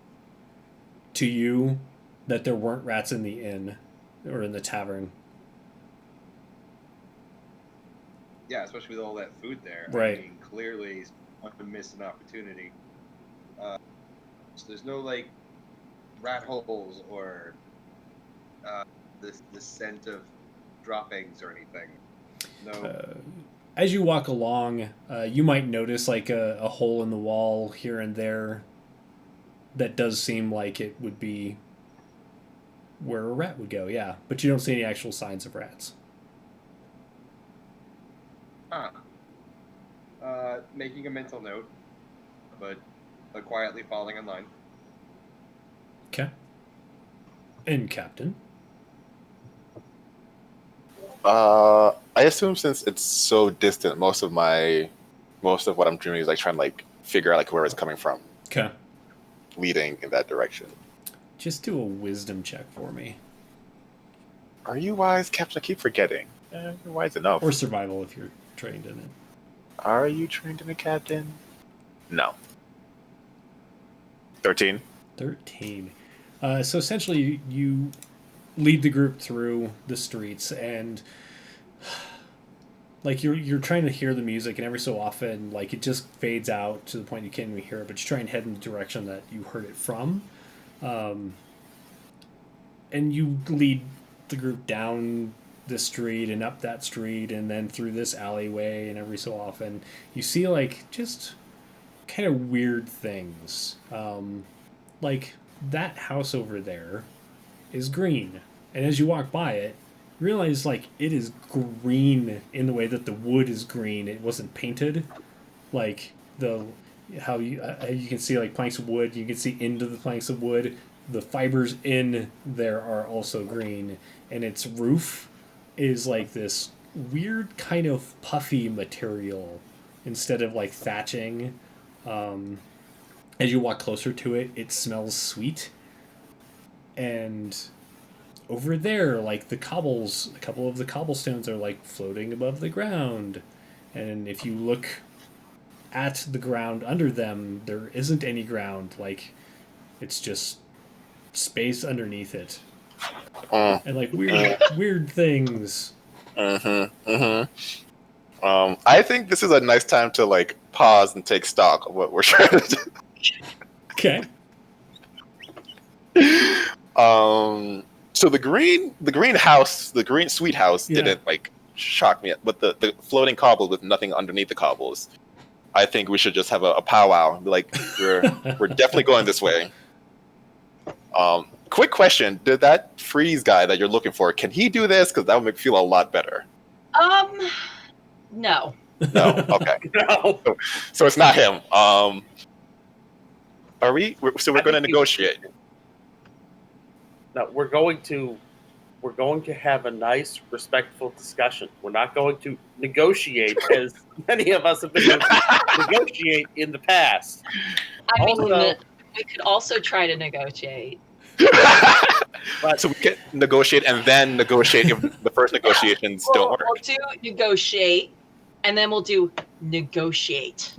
to you that there weren't rats in the inn or in the tavern. Yeah, especially with all that food there. Right. I mean, clearly, someone missed an opportunity. So there's no like rat holes or the scent of droppings or anything. No. As you walk along, you might notice like a hole in the wall here and there that does seem like it would be where a rat would go, yeah. But you don't see any actual signs of rats. Making a mental note, but quietly falling in line. Okay. And Captain? I assume since it's so distant, most of what I'm doing is like trying to like figure out like where it's coming from, Okay. leading in that direction. Just do a wisdom check for me. Are you wise, Captain? I keep forgetting. You're wise enough. Or survival if you're trained in it. Are you trained in a captain? No. 13. 13. So essentially, you lead the group through the streets, and like you're trying to hear the music, and every so often, like it just fades out to the point you can't even hear it. But you try and head in the direction that you heard it from, and you lead the group down this street and up that street and then through this alleyway, and every so often you see like just kind of weird things, like that house over there is green, and as you walk by it you realize like it is green in the way that the wood is green. It wasn't painted, like how you can see like planks of wood, you can see into the planks of wood, the fibers in there are also green, and its roof is like this weird kind of puffy material instead of like thatching. As you walk closer to it, it smells sweet. And over there, like a couple of the cobblestones are like floating above the ground. And if you look at the ground under them, there isn't any ground. Like it's just space underneath it. And like weird things. I think this is a nice time to like pause and take stock of what we're trying to do. Okay. So the green house, the green sweet house didn't like shock me, but the floating cobbles with nothing underneath the cobbles, I think we should just have a powwow. Like we're definitely going this way. Quick question: did that freeze guy that you're looking for? Can he do this? Because that would make me feel a lot better. No. No. Okay. No. So it's not him. Are we? So we're going to negotiate. No, we're going to have a nice, respectful discussion. We're not going to negotiate as many of us have been able to negotiate in the past. I mean, Also- we could also try to negotiate. But So we can negotiate and then negotiate if the first negotiations don't work. We'll do negotiate, and then we'll do negotiate.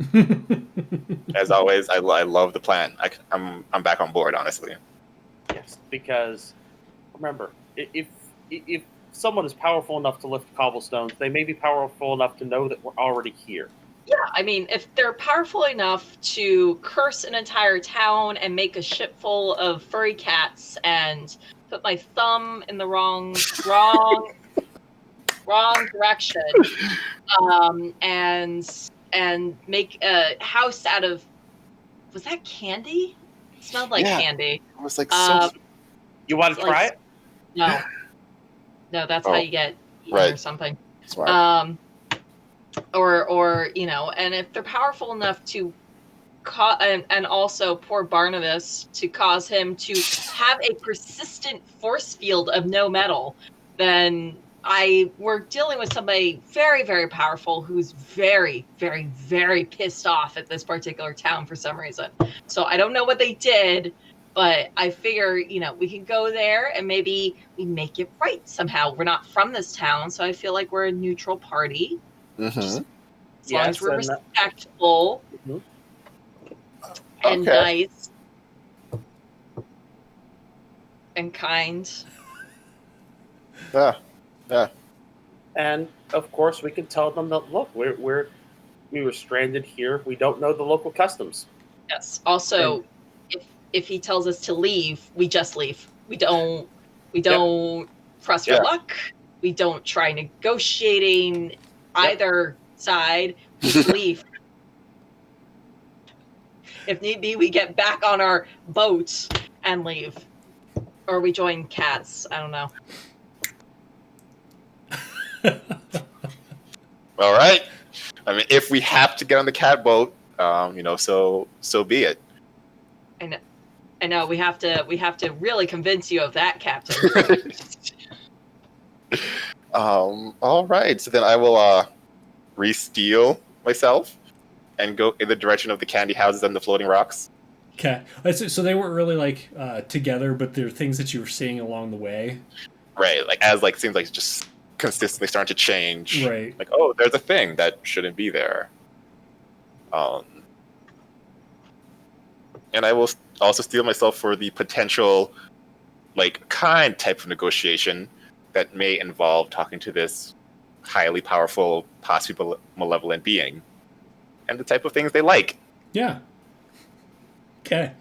As always, I love the plan. I'm back on board, honestly. yes, because remember, if someone is powerful enough to lift cobblestones, they may be powerful enough to know that we're already here. Yeah, I mean, if they're powerful enough to curse an entire town and make a ship full of furry cats and put my thumb in the wrong direction, and make a house out of, was that candy? smelled like Yeah. candy. It was like Uh, so. You want to Like- try it? No, no, that's how Oh, you get eaten right. or something. Smart. Or and if they're powerful enough to and also poor Barnabas to cause him to have a persistent force field of no metal, then we're dealing with somebody very, very powerful who's very, very, very pissed off at this particular town for some reason. So I don't know what they did, but I figure, we can go there and maybe we make it right somehow. We're not from this town, so I feel like we're a neutral party. Mm-hmm. As long Yes, as we're and respectful Mhm. and Okay. nice and kind. Yeah. And of course, we can tell them that look, we were stranded here. We don't know the local customs. Yes. Also, if he tells us to leave, we just leave. We don't press for Yeah. luck. We don't try negotiating either side. We just leave. If need be, we get back on our boat and leave. Or we join cats. I don't know. All right. I mean, if we have to get on the cat boat, so be it. I know we have to really convince you of that, Captain. All right. So then I will re-steal myself and go in the direction of the candy houses and the floating rocks. Okay. So they weren't really like together, but they're things that you were seeing along the way. Right. Like as like seems like it's just consistently starting to change. Right. Like, oh, there's a thing that shouldn't be there. And I will also steal myself for the potential, like, kind type of negotiation that may involve talking to this highly powerful, possibly malevolent being, and the type of things they like. Yeah. Okay.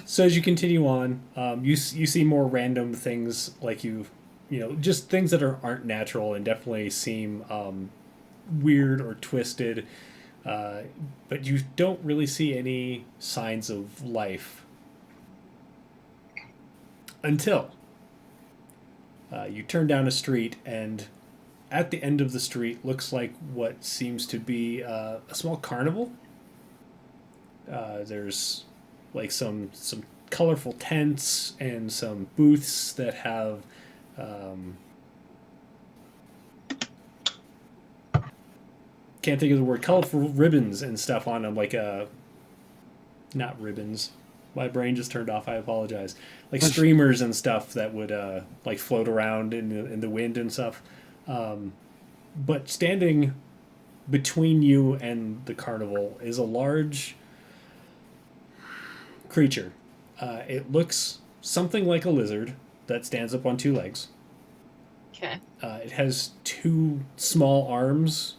So as you continue on, you see more random things, like just things that aren't natural and definitely seem weird or twisted, but you don't really see any signs of life until you turn down a street, and at the end of the street looks like what seems to be a small carnival. There's like some colorful tents and some booths that have can't think of the word, colorful ribbons and stuff on them, like not ribbons, my brain just turned off, I apologize, like streamers and stuff that would like float around in the wind and stuff, but standing between you and the carnival is a large creature. It looks something like a lizard that stands up on two legs. Okay. It has two small arms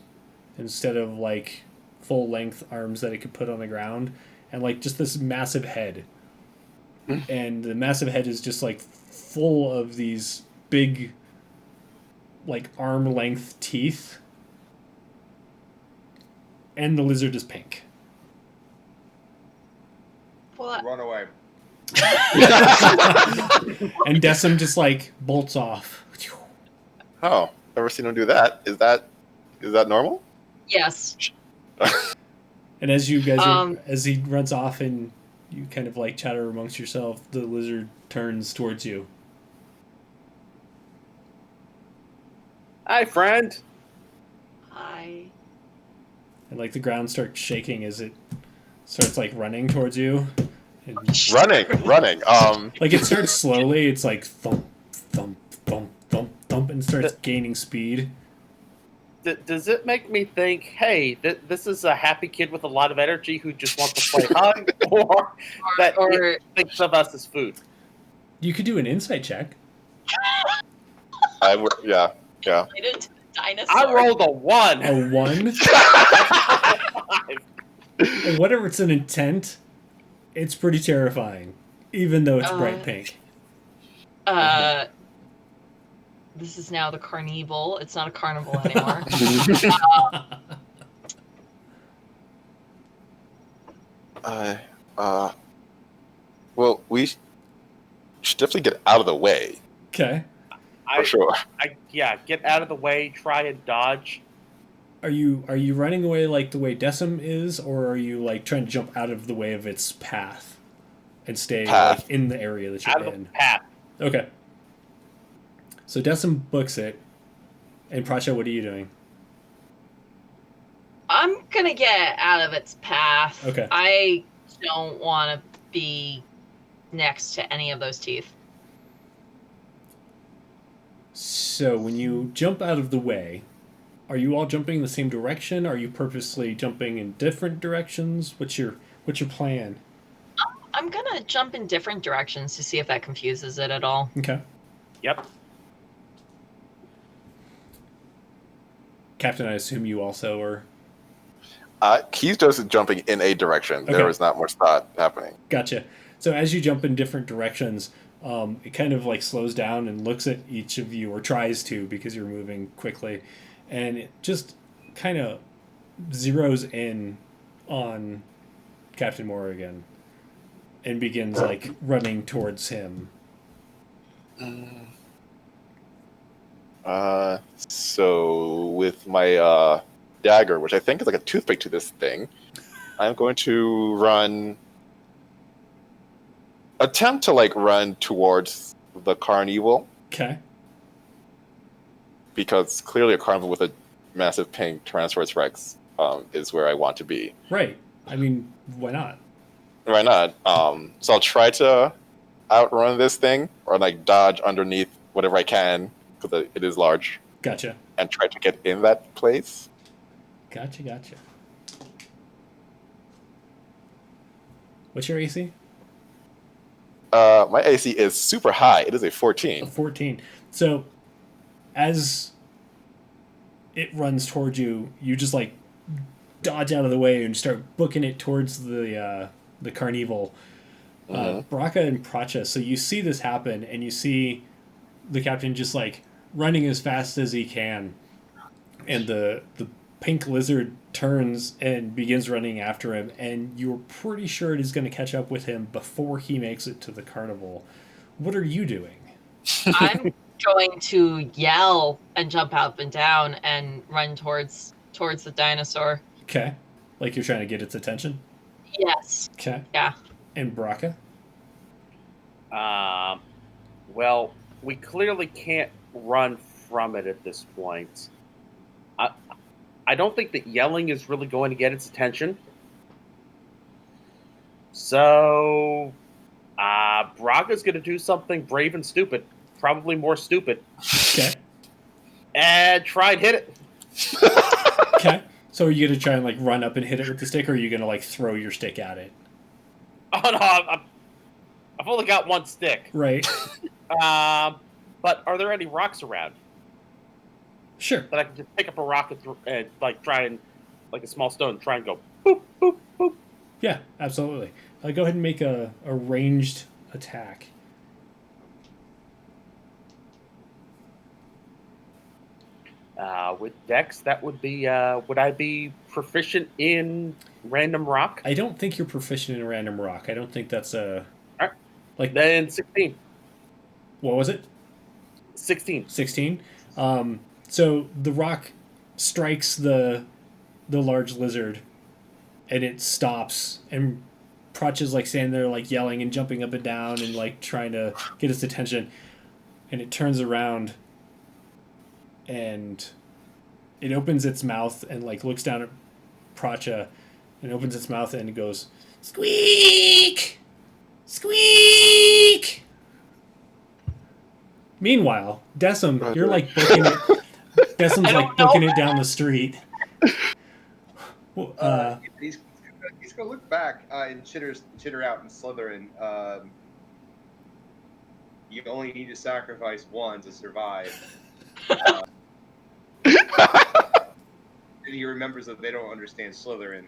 instead of like full length arms that it could put on the ground, and like just this massive head. And the massive head is just like full of these big, like arm length teeth. And the lizard is pink. Well, Run away. And Decim just like bolts off. Oh, never seen him do that. Is that normal? yes. And as you guys as he runs off and you kind of like chatter amongst yourself, the lizard turns towards you. Hi, friend. I. And like the ground starts shaking as it starts like running towards you. And, Running. like it starts slowly. It's like thump, thump, thump, thump, thump, and starts gaining speed. Does it make me think, hey, this is a happy kid with a lot of energy who just wants to play hug, or that it thinks of us as food? You could do an insight check. I would, yeah. Related to the dinosaur. I rolled a 1. A 1. And whatever it's an intent, it's pretty terrifying, even though it's bright pink. This is now the carnival. It's not a carnival anymore. Well, we should definitely get out of the way Okay. for sure. Yeah, get out of the way. Try and dodge. Are you running away like the way Decim is, or are you like trying to jump out of the way of its path and stay Path. like in the area that you're Out of in? the path. Okay. So Decim books it, and Pracha, what are you doing? I'm gonna get out of its path. Okay. I don't want to be next to any of those teeth. So when you jump out of the way, are you all jumping in the same direction? Are you purposely jumping in different directions? What's your plan? I'm gonna jump in different directions to see if that confuses it at all. Okay. Yep. Captain, I assume you also are. He's just jumping in a direction. Okay. There is not much thought happening. Gotcha. So as you jump in different directions, it kind of like slows down and looks at each of you, or tries to, because you're moving quickly, and it just kind of zeroes in on Captain Morrigan and begins like running towards him. So with my dagger, which I think is like a toothpick to this thing, I'm going to attempt to like run towards the carnival, Okay. because clearly a carnival with a massive pink Tyrannosaurus Rex is where I want to be. Right. I mean, why not? Why not? So I'll try to outrun this thing, or like dodge underneath whatever I can, because it is large, Gotcha. and try to get in that place. Gotcha. What's your AC? My AC is super high. It is a 14. 14. So, as it runs towards you, you just like dodge out of the way and start booking it towards the carnival. Braca and Pracha. So you see this happen, and you see the captain just like running as fast as he can, and the pink lizard turns and begins running after him, and you're pretty sure it is going to catch up with him before he makes it to the carnival. What are you doing? I'm going to yell and jump up and down and run towards the dinosaur. Okay. Like you're trying to get its attention? Yes. Okay. Yeah. And Braca? Well, we clearly can't run from it at this point. I don't think that yelling is really going to get its attention. So, Braga's going to do something brave and stupid, probably more stupid, Okay. and try and hit it. Okay. So are you going to try and like run up and hit it with the stick, or are you going to like throw your stick at it? Oh no, I've only got one stick. Right. But are there any rocks around Sure. that I can just pick up a rock and like try and, like a small stone, try and go boop, boop, boop? Yeah, absolutely. Go ahead and make a ranged attack. With Dex, that would be, would I be proficient in random rock? I don't think you're proficient in random rock. I don't think that's a... Alright. Like, Then 16. what was it? 16. 16. So the rock strikes the large lizard, and it stops, and Protch is like standing there like yelling and jumping up and down and like trying to get its attention, and it turns around and it opens its mouth and like looks down at Pracha and opens its mouth and it goes, squeak, squeak. Meanwhile, Decim, you're like booking it. Decim's like booking it down the street. Well, He's gonna look back and chitter out and Slytherin. You only need to sacrifice one to survive. He remembers that they don't understand Slytherin,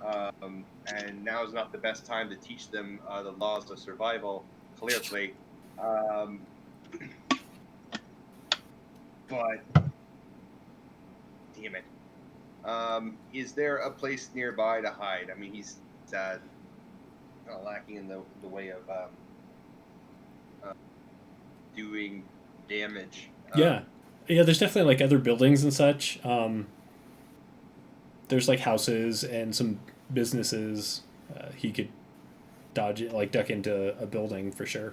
and now is not the best time to teach them the laws of survival. Clearly, but damn it, is there a place nearby to hide? I mean, he's lacking in the way of doing damage. Yeah. Yeah, there's definitely like other buildings and such. There's like houses and some businesses. He could dodge it, like duck into a building for sure.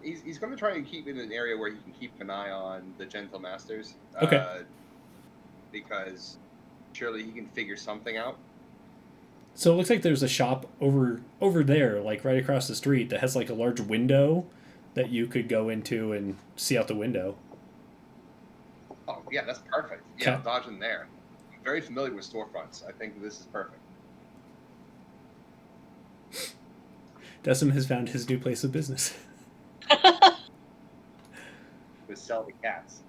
He's going to try and keep it in an area where he can keep an eye on the Gentle Masters. Okay. Because surely he can figure something out. So it looks like there's a shop over there, like right across the street, that has like a large window that you could go into and see out the window. Oh, yeah, that's perfect. Yeah, Okay. I'll dodge in there. I'm very familiar with storefronts. I think this is perfect. Decim has found his new place of business. To sell the cats.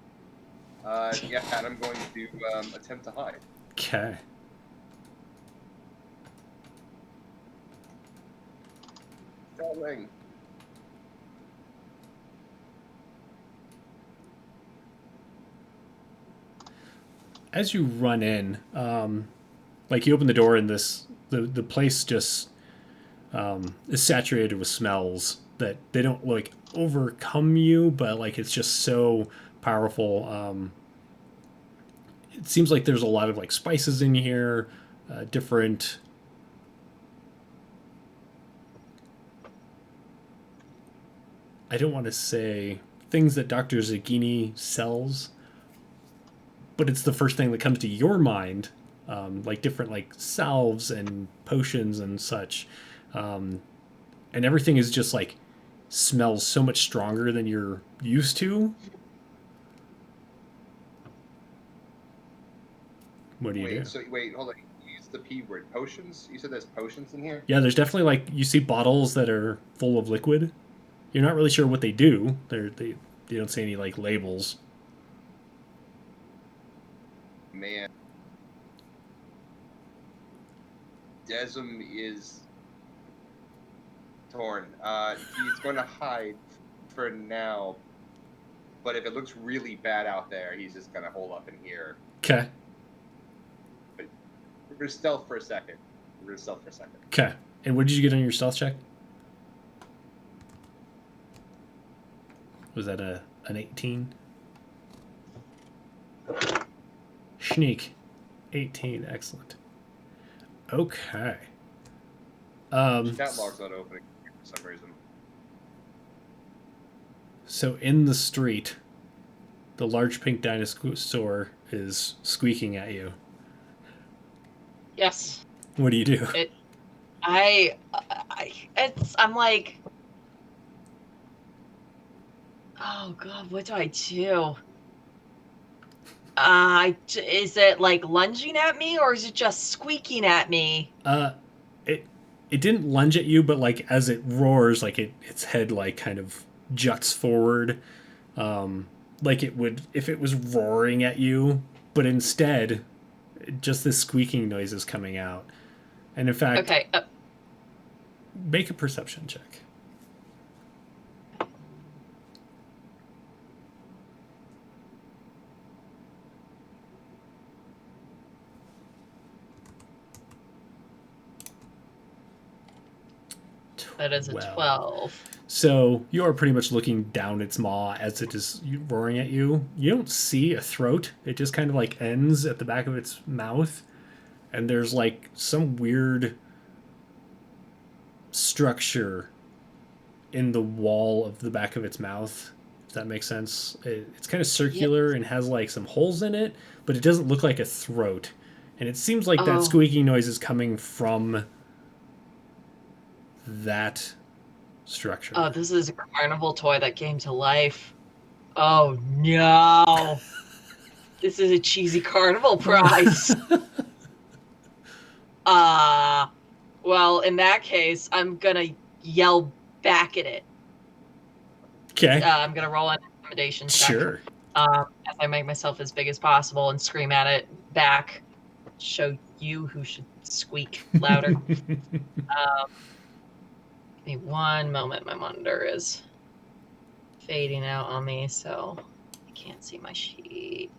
Yeah, and I'm going to attempt to hide. Okay. Selling. As you run in, like you open the door and the place just is saturated with smells that they don't like overcome you, but like it's just so powerful. It seems like there's a lot of like spices in here, different. I don't want to say things that Dr. Zagini sells, but it's the first thing that comes to your mind, like different like salves and potions and such, and everything is just like smells so much stronger than you're used to. What do you do? Wait, hold on. You used the P word. Potions? You said there's potions in here? Yeah, there's definitely like you see bottles that are full of liquid. You're not really sure what they do. They don't say any like labels. Man. Desm is torn. He's going to hide for now, but if it looks really bad out there, he's just going to hole up in here. Okay. But we're going to stealth for a second. Okay. And what did you get on your stealth check? Was that an 18? Sneak. 18. Excellent. Okay. Chat log's not opening for some reason. So in the street, the large pink dinosaur is squeaking at you. Yes. What do you do? I'm like, oh god, what do I do? Is it like lunging at me or is it just squeaking at me? It didn't lunge at you, but like as it roars, like its head like kind of juts forward, like it would if it was roaring at you, but instead, just this squeaking noise is coming out. And in fact, Okay. Make a perception check. That is a 12. So you are pretty much looking down its maw as it is roaring at you. You don't see a throat. It just kind of like ends at the back of its mouth. And there's like some weird structure in the wall of the back of its mouth, if that makes sense. It's kind of circular and has like some holes in it, but it doesn't look like a throat. And it seems like that squeaking noise is coming from that structure. Oh, this is a carnival toy that came to life. Oh no. This is a cheesy carnival prize. Well, in that case, I'm gonna yell back at it. Okay. I'm gonna roll an intimidation check. Sure. As I make myself as big as possible and scream at it back. Show you who should squeak louder. Give me one moment. My monitor is fading out on me, so I can't see my sheet.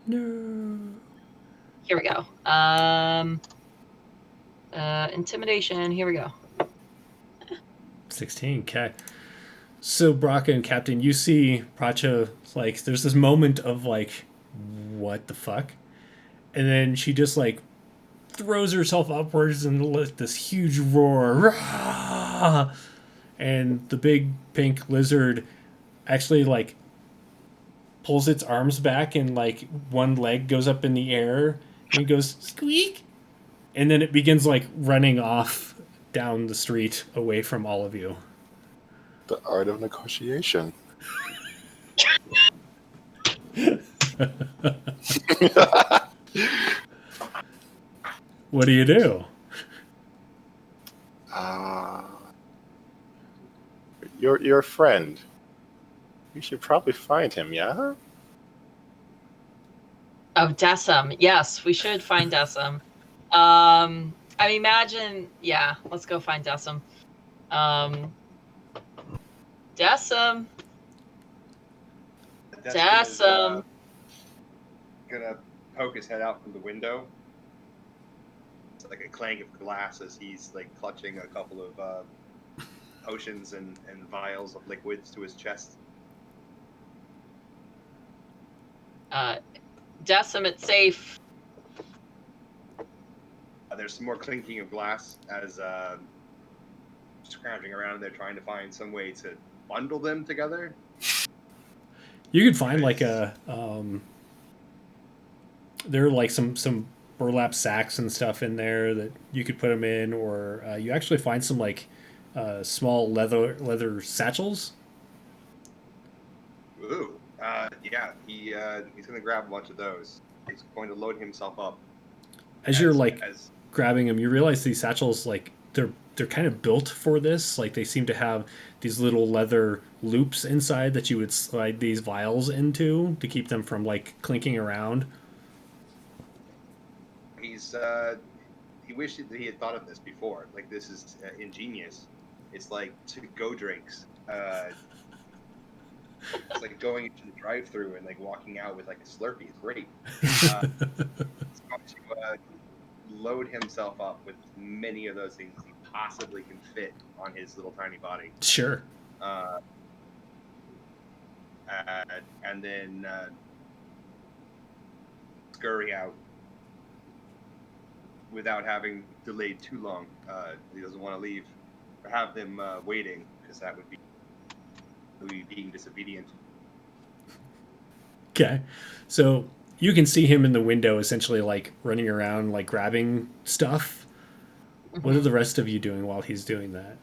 No. Here we go. Intimidation. Here we go. 16. Okay. So Braca and Captain, you see Pracha, like, there's this moment of like, what the fuck? And then she just like throws herself upwards and let this huge roar. Rah! And the big pink lizard actually like pulls its arms back and like one leg goes up in the air and it goes squeak. And then it begins like running off down the street away from all of you. The art of negotiation. What do you do? Your friend. You should probably find him, yeah? Oh, Decim. Yes, we should find Decim. I imagine. Yeah, let's go find Decim. Decim. Decim. Gonna poke his head out from the window. It's like a clank of glass as he's like clutching a couple of potions and vials of liquids to his chest. Decim, it's safe. There's some more clinking of glass as scrounging around there trying to find some way to bundle them together. You could find like a there are like some burlap sacks and stuff in there that you could put them in, or you actually find some like small leather satchels. Ooh, yeah, he's gonna grab a bunch of those. He's going to load himself up. As you're like grabbing them, you realize these satchels, like they're kind of built for this. Like they seem to have these little leather loops inside that you would slide these vials into to keep them from like clinking around. He wished that he had thought of this before. Like, this is ingenious. It's like to-go drinks. It's like going into the drive-thru and like walking out with like a Slurpee. It's great. He's going to load himself up with as many of those things as he possibly can fit on his little tiny body. Sure. And then scurry out without having delayed too long. He doesn't want to leave or have them waiting, because that would be being disobedient. Okay. So you can see him in the window essentially like running around, like grabbing stuff. Mm-hmm. What are the rest of you doing while he's doing that?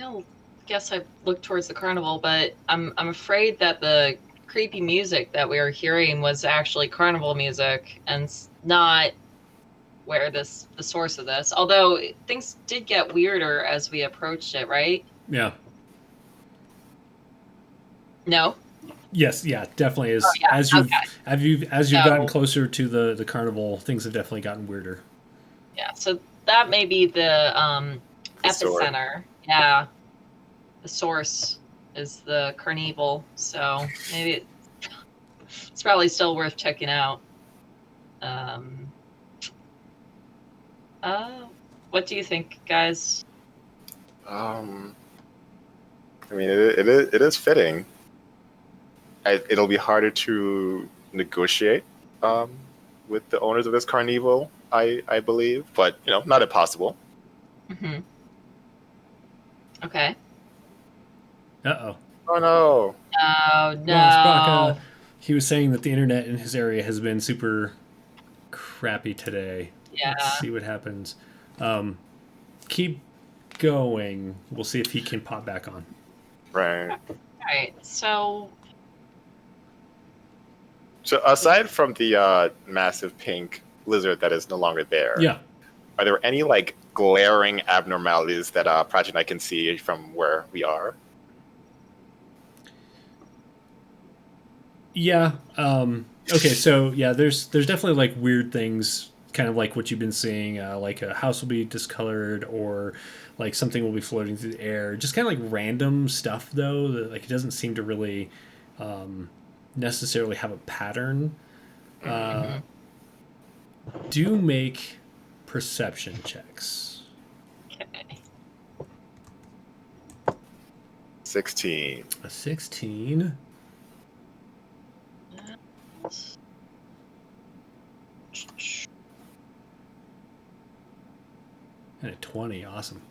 I guess I look towards the carnival, but I'm afraid that the creepy music that we were hearing was actually carnival music and not where the source of this. Although things did get weirder as we approached it, right? Yeah. No. Yes, yeah, definitely is. Oh, yeah. As you've gotten closer to the carnival, things have definitely gotten weirder. Yeah, so that may be the epicenter. Yeah. The source is the carnival, so maybe it's probably still worth checking out. What do you think, guys? I mean, it is fitting. It'll be harder to negotiate with the owners of this carnival, I believe, but not impossible. Mm-hmm. Okay. Uh-oh. Oh no. Oh no. Well, he was saying that the internet in his area has been super crappy today. Yeah. Let's see what happens. Keep going. We'll see if he can pop back on. Right. Right. So aside from the massive pink lizard that is no longer there, yeah, are there any like glaring abnormalities that Pratchett and I can see from where we are? Yeah. Okay. So yeah, there's definitely like weird things kind of like what you've been seeing, like a house will be discolored or like something will be floating through the air. Just kind of like random stuff though, that like it doesn't seem to really necessarily have a pattern. Do make perception checks. Okay. 16. A 16. And a 20. Awesome.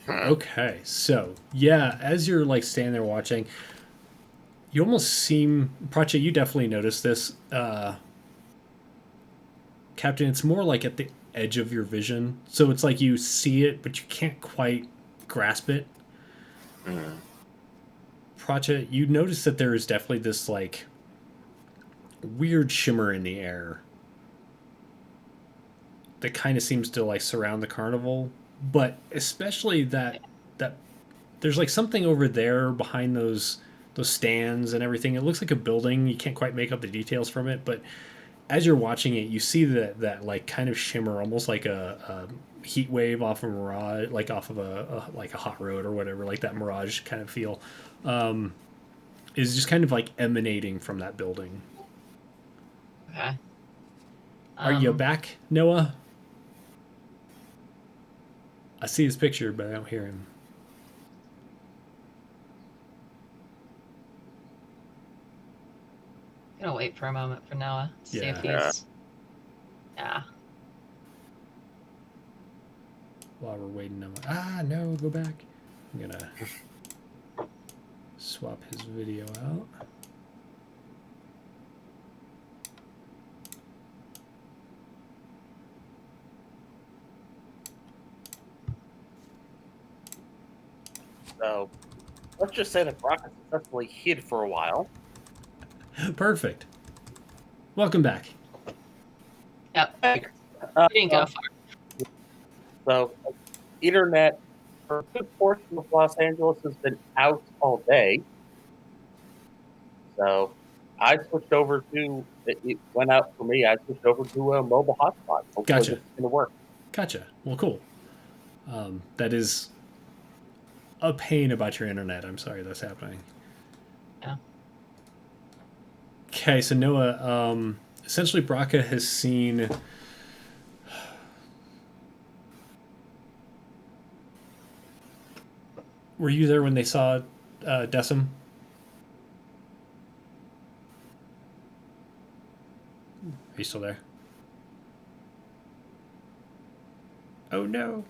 Okay, so yeah, as you're like standing there watching, you almost seem, Pracha, you definitely noticed this, Captain. It's more like at the edge of your vision, so it's like you see it, but you can't quite grasp it. Pracha, you notice that there is definitely this like weird shimmer in the air that kind of seems to like surround the carnival, but especially that there's like something over there behind those stands and everything. It looks like a building. You can't quite make out the details from it, but as you're watching it, you see that like kind of shimmer, almost like a heat wave off of a mirage, like off of a like a hot road or whatever, like that mirage kind of feel, is just kind of like emanating from that building. Okay. Are you back, Noah? I see his picture, but I don't hear him. I'm gonna wait for a moment for Noah to see if Yeah. he's. Yeah. While we're waiting, no, go back. I'm gonna swap his video out. So let's just say that Brock successfully hid for a while. Perfect. Welcome back. Yep. Uh, You didn't go far. So, internet for a good portion of Los Angeles has been out all day. So, I switched over to, it went out for me, I switched over to a mobile hotspot. Hopefully Gotcha. this is going to work. Gotcha. Well, cool. That is a pain about your internet. I'm sorry that's happening. Yeah. Okay, so Noah, essentially Braca has seen Were you there when they saw Decim? Are you still there? Oh no.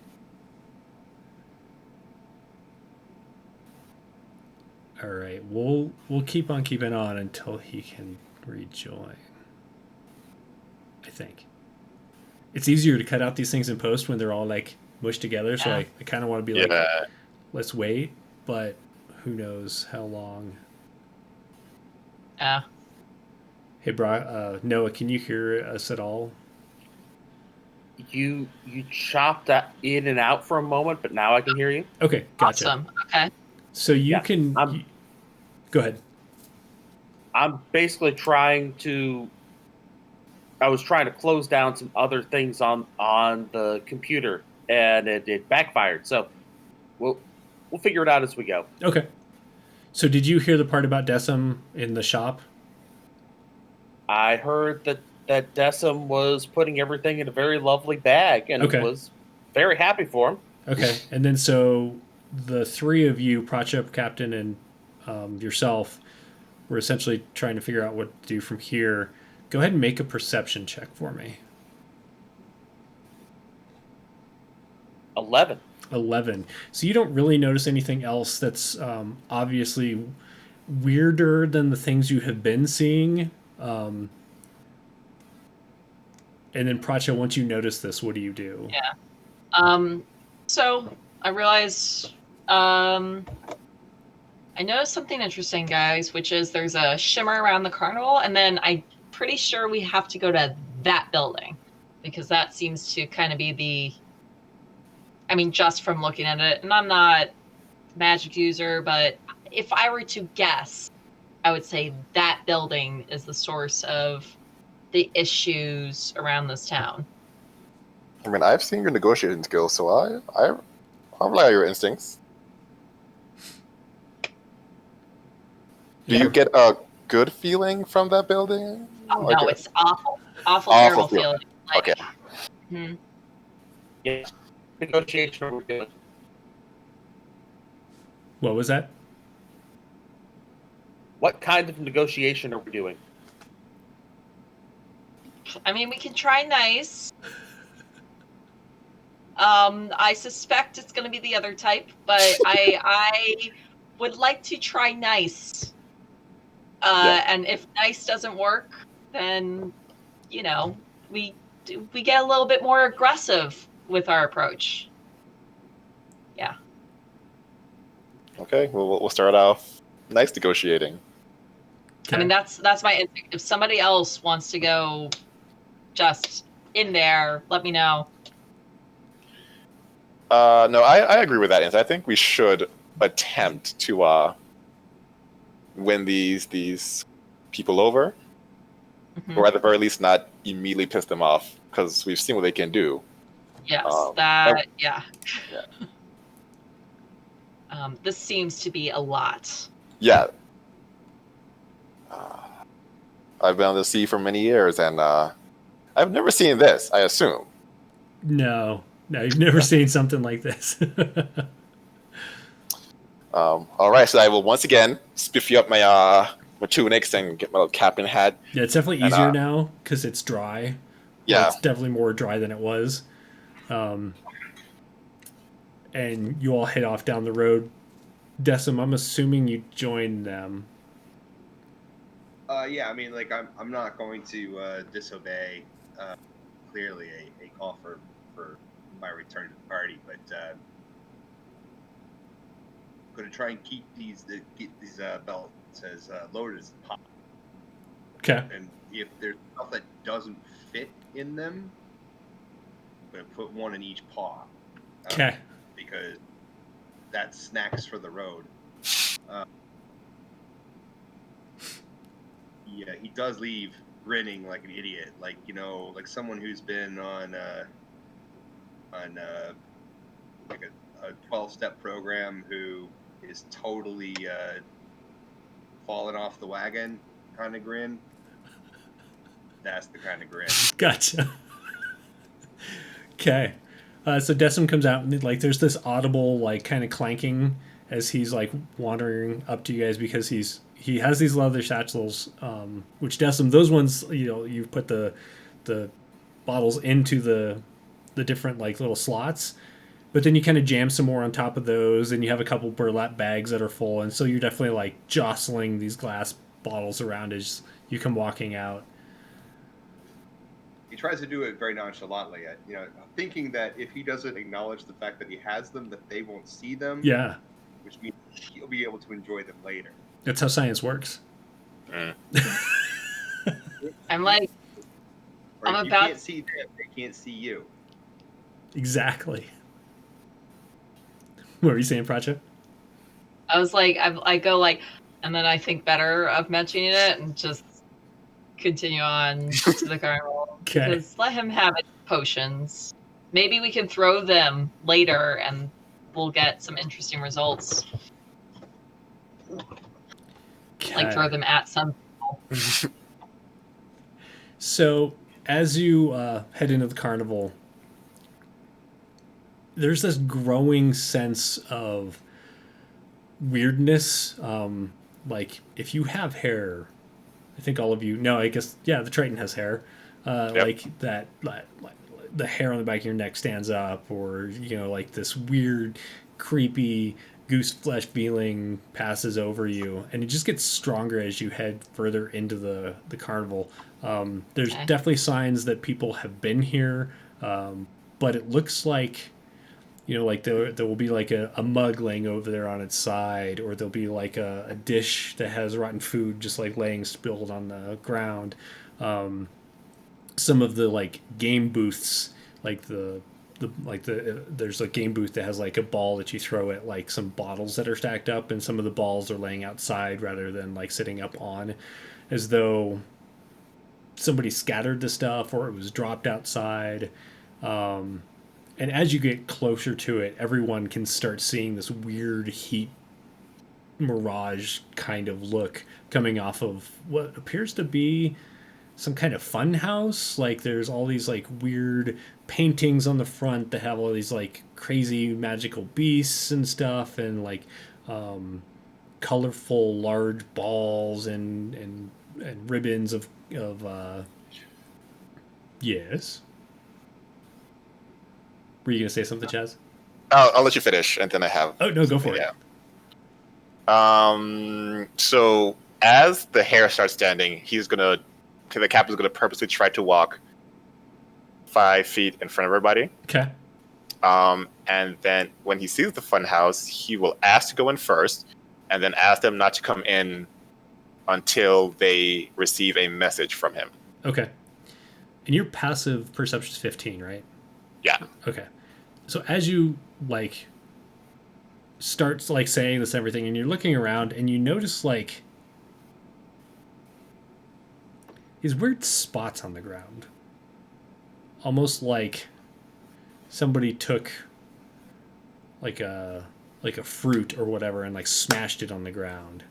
All right, we'll keep on keeping on until he can rejoin. I think it's easier to cut out these things in post when they're all like mushed together. So I kind of want to be like, let's wait, but who knows how long. Yeah. Hey, Noah, can you hear us at all? You chopped that in and out for a moment, but now I can hear you. Okay, gotcha. Awesome. Okay. So you can go ahead. I'm basically trying to. I was trying to close down some other things on the computer, and it backfired. So we'll figure it out as we go. Okay. So did you hear the part about Decim in the shop? I heard that Decim was putting everything in a very lovely bag and was very happy for him. Okay. And then so the three of you, Pracha, Captain, and yourself, were essentially trying to figure out what to do from here. Go ahead and make a perception check for me. 11. 11. So you don't really notice anything else that's obviously weirder than the things you have been seeing. And then Pracha, once you notice this, what do you do? Yeah. So I realize I noticed something interesting, guys, which is there's a shimmer around the carnival, and then I'm pretty sure we have to go to that building because that seems to kind of be just from looking at it, and I'm not a magic user, but if I were to guess, I would say that building is the source of the issues around this town. I mean, I've seen your negotiating skills, so I rely on your instincts. Do you get a good feeling from that building? Oh Like no, it's awful, awful terrible feeling. feeling. Like, Okay. hmm. Yes. Negotiation are we doing? What was that? What kind of negotiation are we doing? I mean, we can try nice. I suspect it's going to be the other type, but I would like to try nice. Yeah. And if nice doesn't work, then we get a little bit more aggressive with our approach. Yeah. Okay. We'll start off nice negotiating. I mean, that's my instinct. If somebody else wants to go just in there, let me know. No, I agree with that. I think we should attempt to win these people over, Mhm. or at the very least, not immediately piss them off, because we've seen what they can do. Yes, yeah. Yeah. This seems to be a lot. Yeah. I've been on the sea for many years, and I've never seen this, I assume. No, you've never seen something like this. All right, so I will once again spiffy up my tunics and get my little captain hat. Yeah, it's definitely And, easier now because it's dry. Yeah. Well, it's definitely more dry than it was. And you all head off down the road. Decim, I'm assuming you join them. Yeah, I mean, like I'm not going to disobey clearly a call for my return to the party, but I'm going to try and keep these belts as loaded as possible. Okay. And if there's stuff that doesn't fit in them, I'm going to put one in each paw. Okay. Because that's snacks for the road. Yeah, he does leave grinning like an idiot, like like someone who's been on like a 12-step program who is totally fallen off the wagon kind of grin. That's the kind of grin. Gotcha. Okay. So Decim comes out and like there's this audible like kind of clanking as he's like wandering up to you guys because he has these leather satchels, which Decim, those ones you put the bottles into the different like little slots, but then you kind of jam some more on top of those, and you have a couple burlap bags that are full, and so you're definitely like jostling these glass bottles around as you come walking out. He tries to do it very nonchalantly, thinking that if he doesn't acknowledge the fact that he has them, that they won't see them. Yeah. Which means he'll be able to enjoy them later. That's how science works. I'm like, Or I'm if about- you can't see them, they can't see you. Exactly. What were you saying, Pracha? I was like, I go like, and then I think better of mentioning it and just continue on to the carnival. Okay. Because let him have his potions. Maybe we can throw them later and we'll get some interesting results. Like throw them at some people. So as you head into the carnival, there's this growing sense of weirdness. Like if you have hair, I think all of you. No, I guess yeah. The Triton has hair. Yep. Like that. Like the hair on the back of your neck stands up, or like this weird, creepy goose flesh feeling passes over you, and it just gets stronger as you head further into the carnival. There's Okay. definitely signs that people have been here, but it looks like like there will be like a mug laying over there on its side, or there'll be like a dish that has rotten food just like laying spilled on the ground. Some of the like game booths, like there's a game booth that has like a ball that you throw at like some bottles that are stacked up, and some of the balls are laying outside rather than like sitting up on, as though somebody scattered the stuff or it was dropped outside. And as you get closer to it, everyone can start seeing this weird heat mirage kind of look coming off of what appears to be some kind of fun house. Like there's all these like weird paintings on the front that have all these like crazy magical beasts and stuff, and like colorful large balls and ribbons of yes. Were you gonna say something, Chaz? I'll let you finish, and then I have. Oh no, go for it. So as the hair starts standing, the captain's gonna purposely try to walk 5 feet in front of everybody. Okay. And then when he sees the fun house, he will ask to go in first, and then ask them not to come in until they receive a message from him. Okay. And your passive perception is 15, right? Yeah. Okay. So as you like start like saying this and everything, and you're looking around, and you notice like these weird spots on the ground, almost like somebody took like a fruit or whatever and like smashed it on the ground.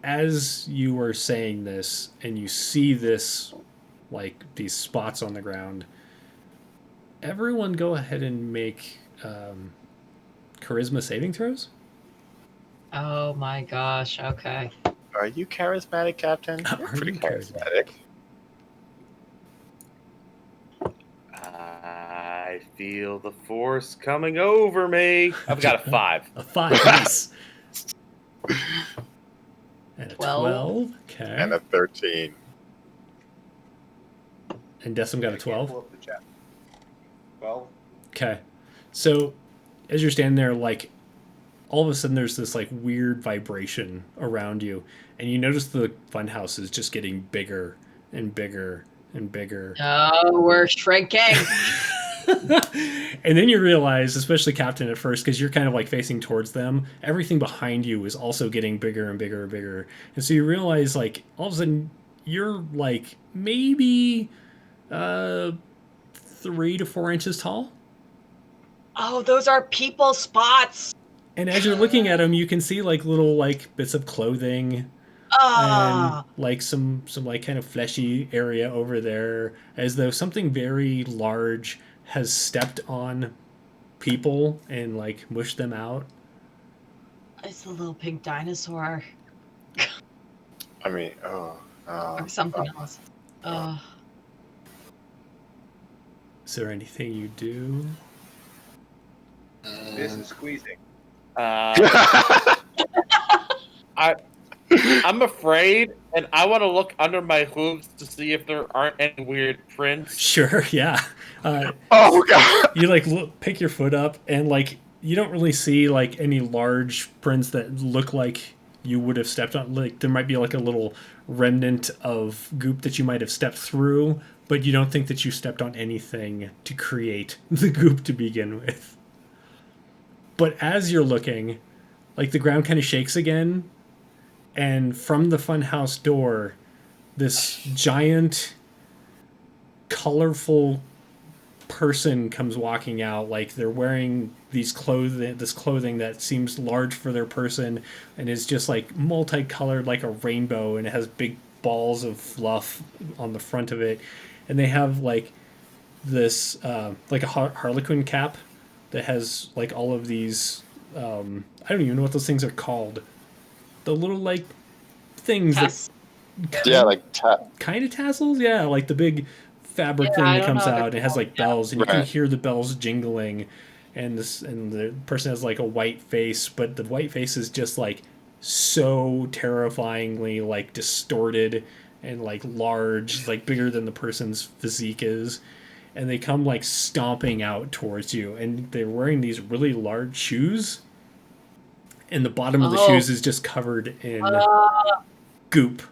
As you are saying this and you see this, like these spots on the ground, everyone go ahead and make charisma saving throws. Oh my gosh. Okay. Are you charismatic, Captain? You're Are pretty you charismatic. I feel the force coming over me. I've got a 5. A 5, nice. And a 12. 12. Okay. And a 13. And Decim got a 12. Pull up the chat. 12. Okay. So as you're standing there, like all of a sudden there's this like weird vibration around you, and you notice the funhouse is just getting bigger and bigger and bigger. Oh, we're shrinking. And then you realize, especially Captain at first, because you're kind of like facing towards them, everything behind you is also getting bigger and bigger and bigger. And so you realize, like, all of a sudden you're like maybe 3 to 4 inches tall. Oh, those are people spots. And as you're looking at them, you can see like little like bits of clothing Ah. and like some like kind of fleshy area over there, as though something very large has stepped on people and like mushed them out. It's a little pink dinosaur I mean, or something else. Is there anything you do? This is squeezing. I'm afraid, and I want to look under my hooves to see if there aren't any weird prints. Sure, yeah. oh god! You like pick your foot up, and like you don't really see like any large prints that look like you would have stepped on. Like there might be like a little remnant of goop that you might have stepped through, but you don't think that you stepped on anything to create the goop to begin with. But as you're looking, like the ground kind of shakes again, and from the funhouse door, this giant, colorful person comes walking out. Like they're wearing this clothing that seems large for their person, and is just like multicolored like a rainbow, and it has big balls of fluff on the front of it, and they have like this like a harlequin cap that has like all of these I don't even know what those things are called. The little like things kind of tassels, yeah, like the big fabric thing that comes out and it has like bells, and you can hear the bells jingling, and the person has like a white face, but the white face is just like so terrifyingly like distorted and like large, like bigger than the person's physique is. And they come like stomping out towards you, and they're wearing these really large shoes, and the bottom of the shoes is just covered in goop.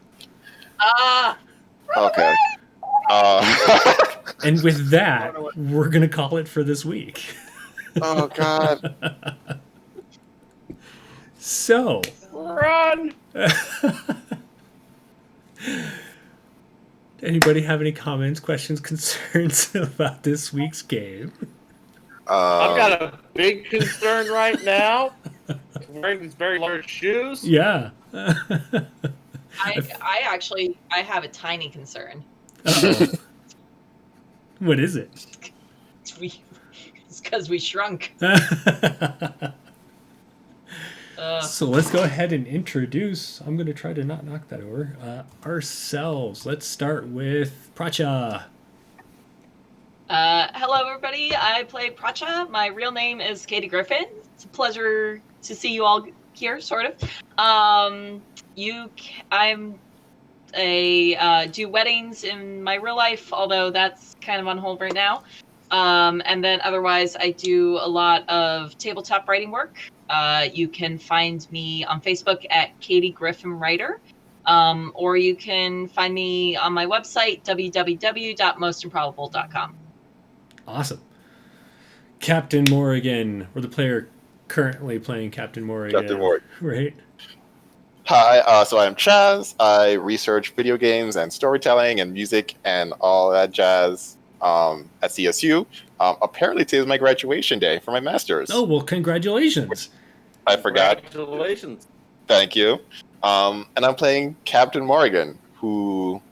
Okay. And with that, we're gonna call it for this week. Oh god. So Run! Anybody have any comments, questions, concerns about this week's game? I've got a big concern right now. Wearing these very large shoes. Yeah. I have a tiny concern. Uh-oh. What is it? It's because we shrunk. So let's go ahead and introduce. I'm going to try to not knock that over. Ourselves. Let's start with Pracha. Hello, everybody. I play Pracha. My real name is Catie Griffin. It's a pleasure to see you all here, sort of. Do weddings in my real life, although that's kind of on hold right now. And then otherwise, I do a lot of tabletop writing work. You can find me on Facebook at Catie Griffin Writer, or you can find me on my website, www.mostimprobable.com. Awesome. Captain Morrigan, or the player currently playing Captain Morrigan. Captain Morrigan. Right. Hi, so I'm Chaz. I research video games and storytelling and music and all that jazz at CSU. Apparently today is my graduation day for my master's. Oh, well, congratulations. I forgot. Congratulations. Thank you. And I'm playing Captain Morrigan, who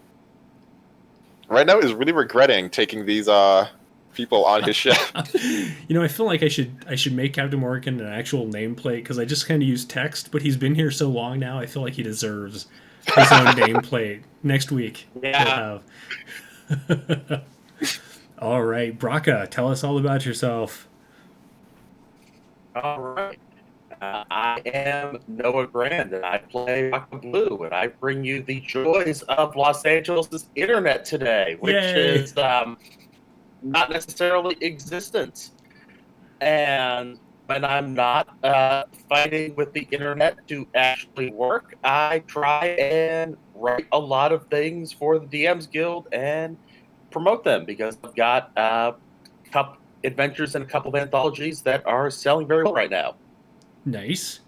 right now is really regretting taking these people on his ship. You know, I feel like I should make Captain Morrigan an actual nameplate, because I just kind of use text, but he's been here so long now, I feel like he deserves his own nameplate. Next week. Yeah. We'll have. All right, Braca, tell us all about yourself. All right. I am Noah Grand, and I play Rock Blue, and I bring you the joys of Los Angeles' internet today, which Yay. is not necessarily existent. And when I'm not fighting with the internet to actually work, I try and write a lot of things for the DMs Guild and promote them, because I've got couple adventures and a couple of anthologies that are selling very well right now. Nice.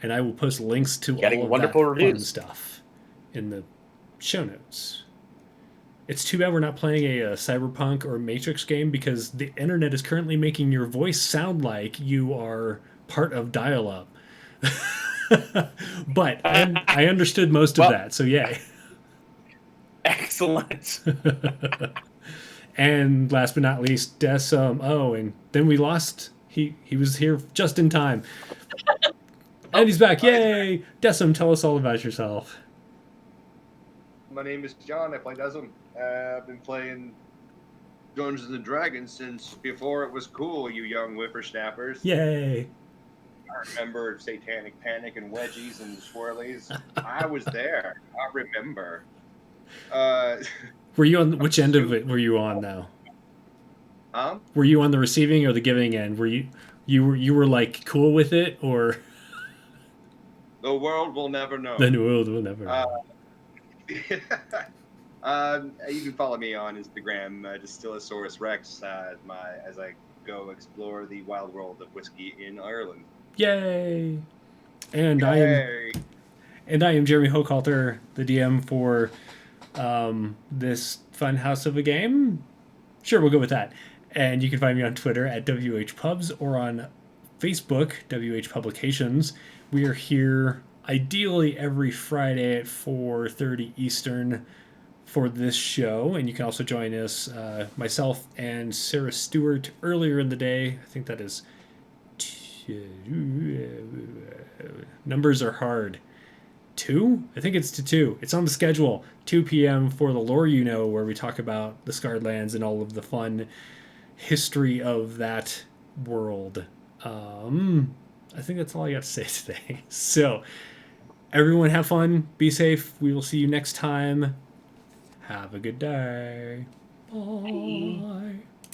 And I will post links to Getting all of wonderful that fun reviews. stuff in the show notes. It's too bad we're not playing a Cyberpunk or Matrix game, because the internet is currently making your voice sound like you are part of dial-up. But I understood most of that, so yay. Excellent. And last but not least, Decim. Oh, and then we lost. He was here just in time. And he's back. Yay! Decim, tell us all about yourself. My name is John. I play Desmond. I've been playing Dungeons and Dragons since before it was cool, you young whippersnappers. Yay! I remember Satanic Panic and Wedgies and Swirlies. I was there. I remember. Were you on which end of it were you on now? Were you on the receiving or the giving end? Were you were like cool with it, or The world will never know. the world will never know? You can follow me on Instagram, Distillasaurus Rex, as I go explore the wild world of whiskey in Ireland. Yay! And I am Jeremy Hochhalter, the DM for this fun house of a game. Sure, we'll go with that. And you can find me on Twitter at WHPubs or on Facebook, WH Publications. We are here ideally every Friday at 4:30 Eastern for this show. And you can also join us, myself and Sarah Stewart, earlier in the day. I think that is... Numbers are hard. 2? I think it's to 2. It's on the schedule. 2 p.m. for the Lore You Know, where we talk about the Scarred Lands and all of the fun history of that world. I think that's all I got to say today. So, everyone have fun. Be safe. We will see you next time. Have a good day. Bye.